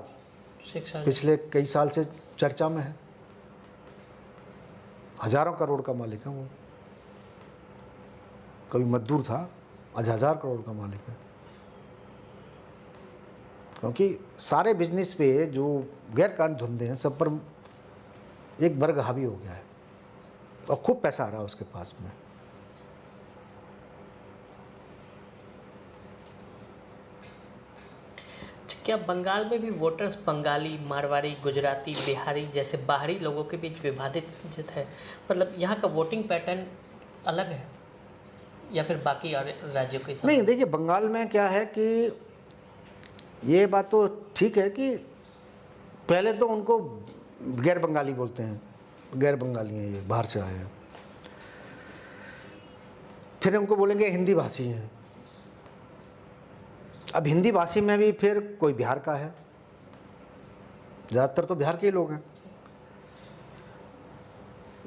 पिछले कई साल से चर्चा में है, हजारों करोड़ का मालिक है वो, कभी मजदूर था, आज 1000 करोड़ का मालिक है। क्योंकि सारे बिजनेस पे जो गैर कानूनी धंधे हैं सब पर एक वर्ग हावी हो गया है और खूब पैसा आ रहा है उसके पास में। क्या बंगाल में भी वोटर्स बंगाली, मारवाड़ी, गुजराती, बिहारी जैसे बाहरी लोगों के बीच विभाजित है? मतलब यहाँ का वोटिंग पैटर्न अलग है या फिर बाकी राज्यों के साथ? नहीं, देखिए बंगाल में क्या है कि ये बात तो ठीक है कि पहले तो उनको गैर बंगाली बोलते हैं, गैर बंगाली हैं, ये बाहर से आए हैं। फिर उनको बोलेंगे हिंदी भाषी हैं। अब हिंदी भाषी में भी फिर कोई बिहार का है, ज़्यादातर तो बिहार के ही लोग हैं,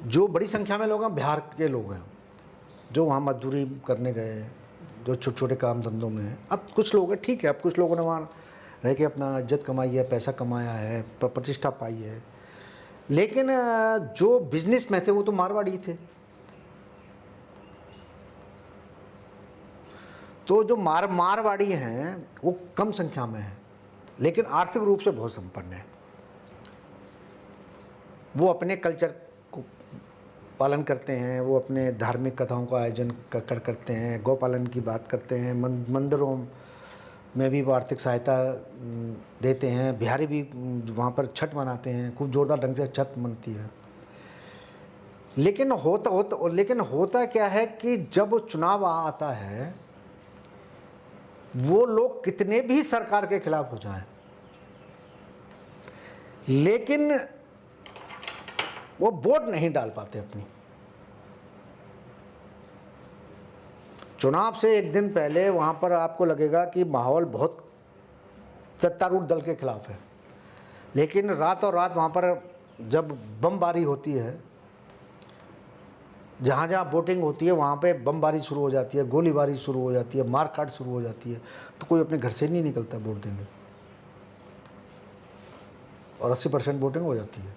जो बड़ी संख्या में लोग हैं बिहार के लोग हैं, जो वहाँ मजदूरी करने गए, जो छोटे छोटे काम धंधों में हैं। अब कुछ लोग हैं, ठीक है, अब कुछ लोगों ने वहाँ रह के अपना इज्जत कमाई है, पैसा कमाया है, प्रतिष्ठा पाई है, लेकिन जो बिजनेस में थे वो तो मारवाड़ी थे। तो जो मारवाड़ी हैं वो कम संख्या में हैं, लेकिन आर्थिक रूप से बहुत संपन्न हैं। वो अपने कल्चर को पालन करते हैं, वो अपने धार्मिक कथाओं का आयोजन करते हैं, गौपालन की बात करते हैं, मंदिरों में भी वो आर्थिक सहायता देते हैं। बिहारी भी वहाँ पर छठ मनाते हैं, खूब जोरदार ढंग से छठ मनती है। लेकिन होता क्या है कि जब चुनाव आता है, वो लोग कितने भी सरकार के खिलाफ हो जाएं, लेकिन वो वोट नहीं डाल पाते अपनी। चुनाव से एक दिन पहले वहां पर आपको लगेगा कि माहौल बहुत सत्तारूढ़ दल के खिलाफ है, लेकिन रातों रात वहां पर जब बमबारी होती है, जहाँ जहाँ वोटिंग होती है वहाँ पे बमबारी शुरू हो जाती है, गोलीबारी शुरू हो जाती है, मारकाट शुरू हो जाती है, तो कोई अपने घर से नहीं निकलता वोट देने। और 80% वोटिंग हो जाती है।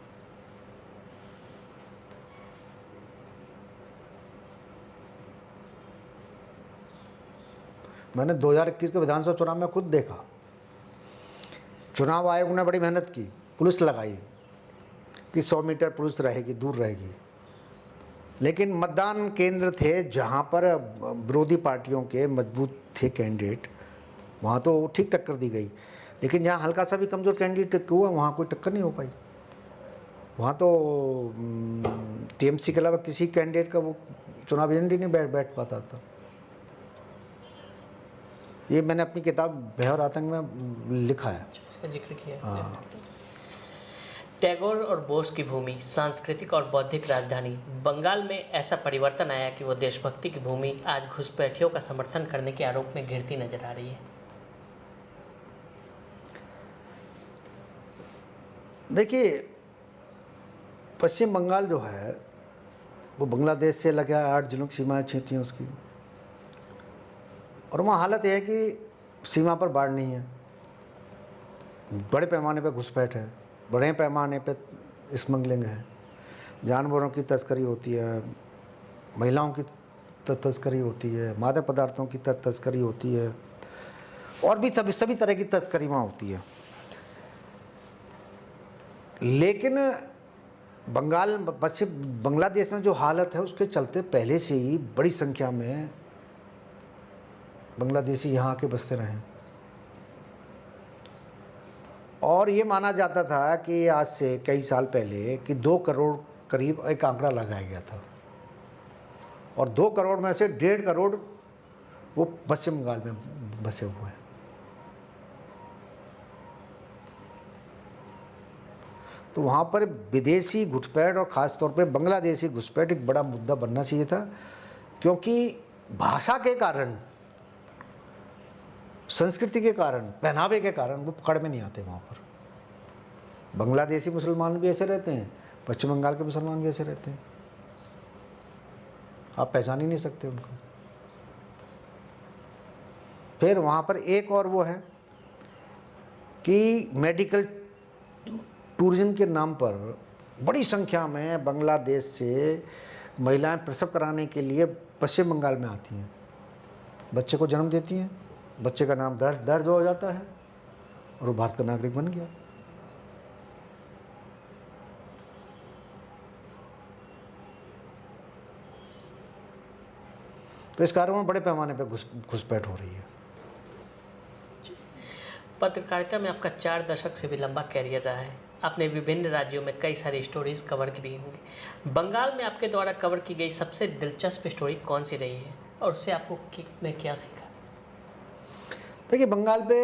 मैंने 2021 के विधानसभा चुनाव में खुद देखा, चुनाव आयोग ने बड़ी मेहनत की, पुलिस लगाई कि 100 मीटर पुलिस रहेगी, दूर रहेगी, लेकिन मतदान केंद्र थे जहां पर विरोधी पार्टियों के मजबूत थे कैंडिडेट, वहां तो ठीक टक्कर दी गई, लेकिन जहां हल्का सा भी कमज़ोर कैंडिडेट हुआ वहां कोई टक्कर नहीं हो पाई। वहाँ तो टीएमसी के अलावा किसी कैंडिडेट का वो चुनाव एजेंडा नहीं बैठ पाता था। ये मैंने अपनी किताब भय और आतंक में लिखा है। इसका जिक्र किया है। हाँ। टैगोर और बोस की भूमि, सांस्कृतिक और बौद्धिक राजधानी बंगाल में ऐसा परिवर्तन आया कि वो देशभक्ति की भूमि आज घुसपैठियों का समर्थन करने के आरोप में घिरती नजर आ रही है। देखिए, पश्चिम बंगाल जो है वो बांग्लादेश से लगा 8 जिलों की सीमाएँ छींती हैं उसकी, और वहाँ हालत यह है कि सीमा पर बाढ़ नहीं है, बड़े पैमाने पर घुसपैठ है, बड़े पैमाने पर स्मगलिंग है, जानवरों की तस्करी होती है, महिलाओं की तस्करी होती है, मादक पदार्थों की तस्करी होती है, और भी सभी तरह की तस्करी वहाँ होती है। लेकिन बंगाल पश्चिम बांग्लादेश में जो हालत है उसके चलते पहले से ही बड़ी संख्या में बांग्लादेशी यहाँ आके बसते रहे, और ये माना जाता था कि आज से कई साल पहले कि 2 करोड़ करीब एक आंकड़ा लगाया गया था, और 2 करोड़ में से 1.5 करोड़ वो पश्चिम बंगाल में बसे हुए हैं। तो वहाँ पर विदेशी घुसपैठ और ख़ास तौर पे बांग्लादेशी घुसपैठ एक बड़ा मुद्दा बनना चाहिए था, क्योंकि भाषा के कारण, संस्कृति के कारण, पहनावे के कारण वो पकड़ में नहीं आते। वहाँ पर बांग्लादेशी मुसलमान भी ऐसे रहते हैं, पश्चिम बंगाल के मुसलमान भी ऐसे रहते हैं, आप पहचान ही नहीं सकते उनको। फिर वहाँ पर एक और वो है कि मेडिकल टूरिज्म के नाम पर बड़ी संख्या में बांग्लादेश से महिलाएं प्रसव कराने के लिए पश्चिम बंगाल में आती हैं, बच्चे को जन्म देती हैं, बच्चे का नाम दर्ज हो जाता है और वो भारत का नागरिक बन गया। तो इस कारण में बड़े पैमाने पर घुसपैठ हो रही है। पत्रकारिता में आपका 4 दशक से भी लंबा कैरियर रहा है। आपने विभिन्न राज्यों में कई सारी स्टोरीज कवर की भी होंगी। बंगाल में आपके द्वारा कवर की गई सबसे दिलचस्प स्टोरी कौन सी रही है और उससे आपको ने क्या सीखा? देखिए, बंगाल पे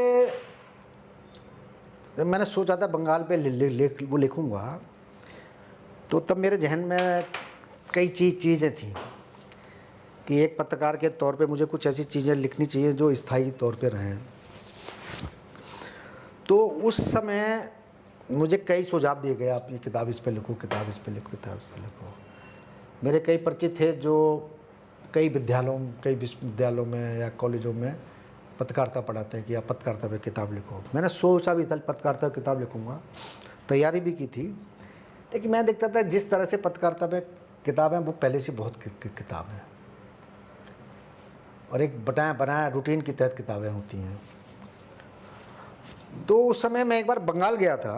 मैंने सोचा था बंगाल पे वो लिखूँगा, तो तब मेरे जहन में कई चीज़ें थी कि एक पत्रकार के तौर पे मुझे कुछ ऐसी चीज़ें लिखनी चाहिए जो स्थायी तौर पे रहें। तो उस समय मुझे कई सुझाव दिए गए, आप ये किताब इस पे लिखो, किताब इस पे लिखो, किताब इस पे लिखो। मेरे कई परिचित थे जो कई विश्वविद्यालयों में या कॉलेजों में पत्रकारिता पढ़ाते हैं कि आप पत्रकारिता पे किताब लिखो। मैंने सोचा भी था पत्रकारिता पे किताब लिखूँगा, तैयारी भी की थी, लेकिन मैं देखता था जिस तरह से पत्रकारिता पे किताबें वो पहले से बहुत किताब हैं, और एक बनाया रूटीन के तहत किताबें होती हैं। तो उस समय मैं एक बार बंगाल गया था,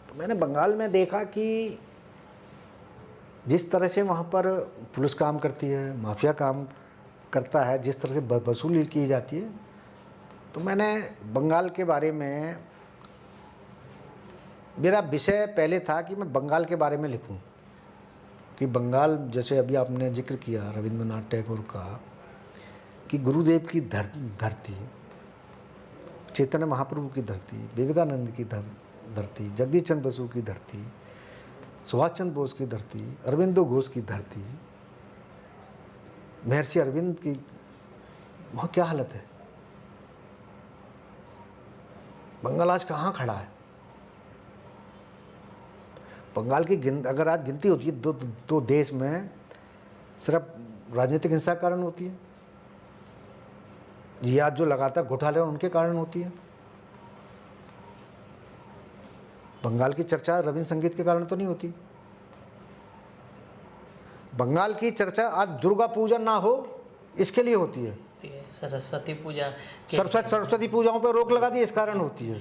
तो मैंने बंगाल में देखा कि जिस तरह से वहाँ पर पुलिस काम करती है, माफिया काम करता है, जिस तरह से वसूली की जाती है, तो मैंने बंगाल के बारे में, मेरा विषय पहले था कि मैं बंगाल के बारे में लिखूं कि बंगाल, जैसे अभी आपने जिक्र किया रविंद्रनाथ टैगोर का, कि गुरुदेव की धरती, चैतन्य महाप्रभु की धरती, विवेकानंद की धरती, जगदीश चंद्र बसु की धरती, सुभाष चंद्र बोस की धरती, अरविंदो घोष की धरती, महर्षि अरविंद की, वहाँ क्या हालत है? बंगाल आज कहाँ खड़ा है? बंगाल की अगर आज गिनती होती है तो देश में सिर्फ राजनीतिक हिंसा के कारण होती है, ये आज जो लगातार घोटाले हैं उनके कारण होती है। बंगाल की चर्चा रवींद्र संगीत के कारण तो नहीं होती। बंगाल की चर्चा आज दुर्गा पूजा ना हो इसके लिए होती है। सरस्वती पूजा सरस्वती पूजाओं पर रोक लगा दी इस कारण होती है।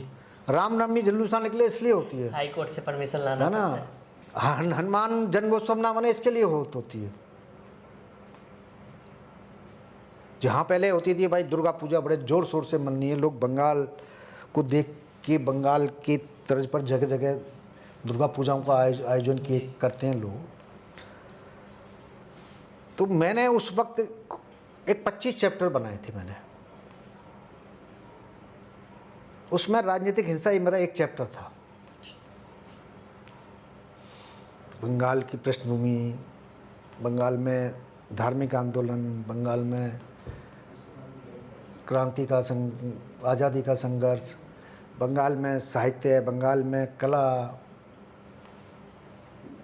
रामनवमी जुलूस ना निकले इसलिए होती है, हाई कोर्ट से परमिशन लाना है ना। हनुमान जन्मोत्सव ना बने इसके लिए होती है। जहाँ पहले होती थी भाई दुर्गा पूजा बड़े जोर शोर से मननी है, लोग बंगाल को देख के बंगाल की तर्ज पर जगह जगह दुर्गा पूजाओं का आयोजन किए करते हैं लोग। तो मैंने उस वक्त एक 25 चैप्टर बनाए थे मैंने, उसमें राजनीतिक हिंसा ही मेरा एक चैप्टर था। बंगाल की पृष्ठभूमि, बंगाल में धार्मिक आंदोलन, बंगाल में क्रांति का आज़ादी का संघर्ष, बंगाल में साहित्य, बंगाल में कला,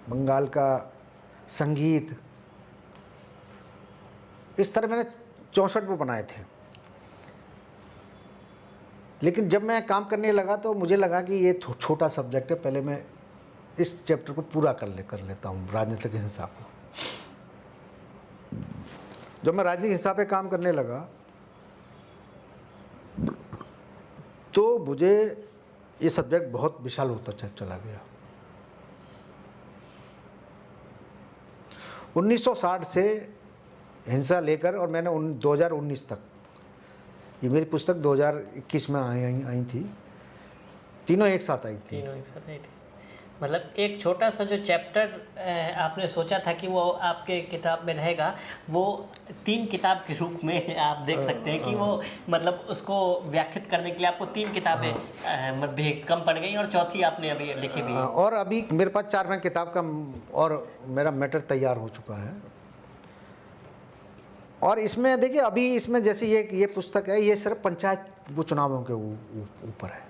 बंगाल का संगीत, इस तरह मैंने 64 वो बनाए थे। लेकिन जब मैं काम करने लगा तो मुझे लगा कि ये छोटा सब्जेक्ट है, पहले मैं इस चैप्टर को पूरा कर लेता हूँ, राजनीतिक हिंसा को। जब मैं राजनीतिक हिंसा पे काम करने लगा तो मुझे ये सब्जेक्ट बहुत विशाल होता चला गया। 1960 से हिंसा लेकर और मैंने 2019 तक, ये मेरी पुस्तक 2021 में आई थी, तीनों एक साथ आई थी। मतलब एक छोटा सा जो चैप्टर आपने सोचा था कि वो आपके किताब में रहेगा, वो 3 किताब के रूप में आप देख सकते हैं कि वो मतलब उसको व्याख्यात करने के लिए आपको 3 किताबें भी कम पड़ गई और चौथी आपने अभी लिखी भी है। और अभी मेरे पास 4 किताब का और मेरा मैटर तैयार हो चुका है। और इसमें देखिए अभी इसमें जैसे ये पुस्तक है, ये सिर्फ पंचायत वो चुनावों के ऊपर है।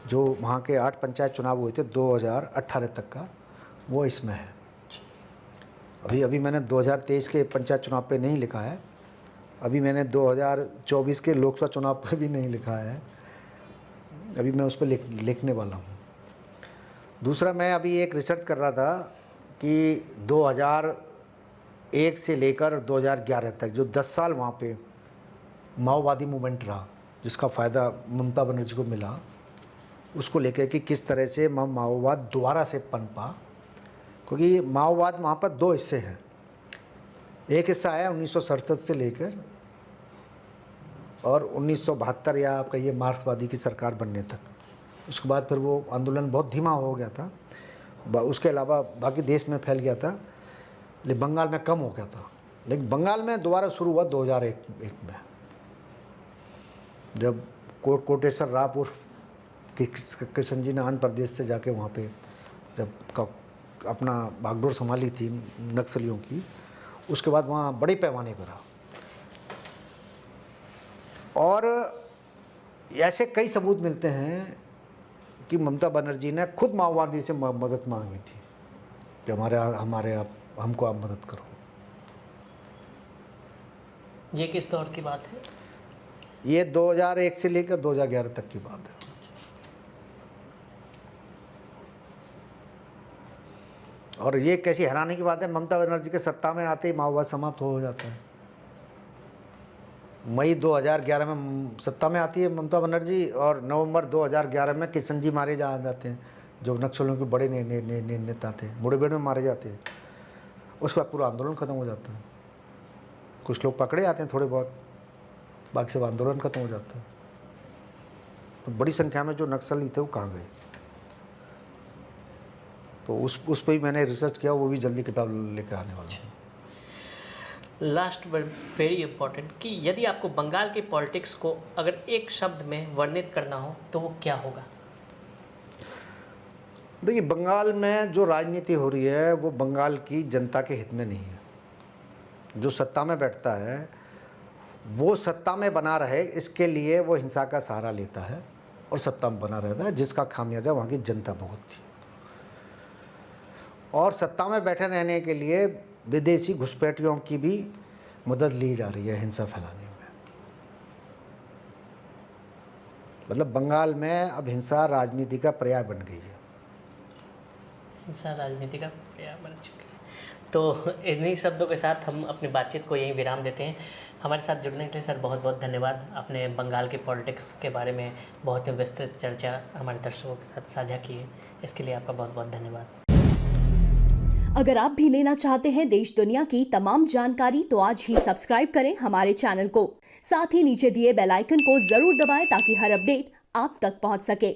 जो वहाँ के 8 पंचायत चुनाव हुए थे 2018 तक का, वो इसमें है। अभी मैंने 2023 के पंचायत चुनाव पे नहीं लिखा है, अभी मैंने 2024 के लोकसभा चुनाव पे भी नहीं लिखा है, अभी मैं उस पर लिखने वाला हूँ। दूसरा, मैं अभी एक रिसर्च कर रहा था कि 2001 से लेकर 2011 तक जो 10 साल वहाँ पे माओवादी मूवमेंट रहा, जिसका फ़ायदा ममता बनर्जी को मिला, उसको लेकर कि किस तरह से माओवाद दोबारा से पनपा। क्योंकि माओवाद वहाँ पर 2 हिस्से हैं। एक हिस्सा है 1967 से लेकर और 1972 या आप कहिए मार्क्सवादी की सरकार बनने तक। उसके बाद फिर वो आंदोलन बहुत धीमा हो गया था, उसके अलावा बाकी देश में फैल गया था, लेकिन बंगाल में कम हो गया था। लेकिन बंगाल में दोबारा शुरू हुआ 2001 में, जब कोटेश्वर राव उर्फ किशन जी ने आंध्र प्रदेश से जाके वहाँ पे जब अपना बागडोर संभाली थी नक्सलियों की, उसके बाद वहाँ बड़े पैमाने पर रहा। और ऐसे कई सबूत मिलते हैं कि ममता बनर्जी ने खुद माओवादी से मदद मांगी थी कि हमको आप मदद करो। ये किस दौर की बात है? ये 2001 से लेकर 2011 तक की बात है। और ये कैसी हैरानी की बात है, ममता बनर्जी के सत्ता में आते ही माओवाद समाप्त हो जाता है। मई 2011 में सत्ता में आती है ममता बनर्जी और नवंबर 2011 में किशन जी मारे जाते हैं, जो नक्सलियों के बड़े नेता थे, मुठभेड़ में मारे जाते हैं। उसके बाद पूरा आंदोलन ख़त्म हो जाता है। कुछ लोग पकड़े जाते हैं थोड़े बहुत, बाकी सब आंदोलन ख़त्म हो जाता है। तो बड़ी संख्या में जो नक्सली थे वो कहाँ गए? तो उस पर भी मैंने रिसर्च किया, वो भी जल्दी किताब लेकर आने वाला हूँ। लास्ट बट वेरी इंपॉर्टेंट कि यदि आपको बंगाल की पॉलिटिक्स को अगर एक शब्द में वर्णित करना हो तो वो क्या होगा? देखिए, बंगाल में जो राजनीति हो रही है वो बंगाल की जनता के हित में नहीं है। जो सत्ता में बैठता है वो सत्ता में बना रहे, इसके लिए वो हिंसा का सहारा लेता है और सत्ता में बना रहता है, जिसका खामियाजा वहाँ की जनता भुगतती है। और सत्ता में बैठे रहने के लिए विदेशी घुसपैठियों की भी मदद ली जा रही है हिंसा फैलाने में। मतलब बंगाल में अब हिंसा राजनीति का पर्याय बन गई है। हिंसा राजनीति का पर्याय बन चुकी है। तो इन्हीं शब्दों के साथ हम अपनी बातचीत को यहीं विराम देते हैं। हमारे साथ जुड़ने के लिए सर बहुत बहुत धन्यवाद। आपने बंगाल की पॉलिटिक्स के बारे में बहुत ही विस्तृत चर्चा हमारे दर्शकों के साथ साझा की है, इसके लिए आपका बहुत बहुत धन्यवाद। अगर आप भी लेना चाहते हैं देश दुनिया की तमाम जानकारी तो आज ही सब्सक्राइब करें हमारे चैनल को। साथ ही नीचे दिए बेल आइकन को जरूर दबाएं ताकि हर अपडेट आप तक पहुंच सके।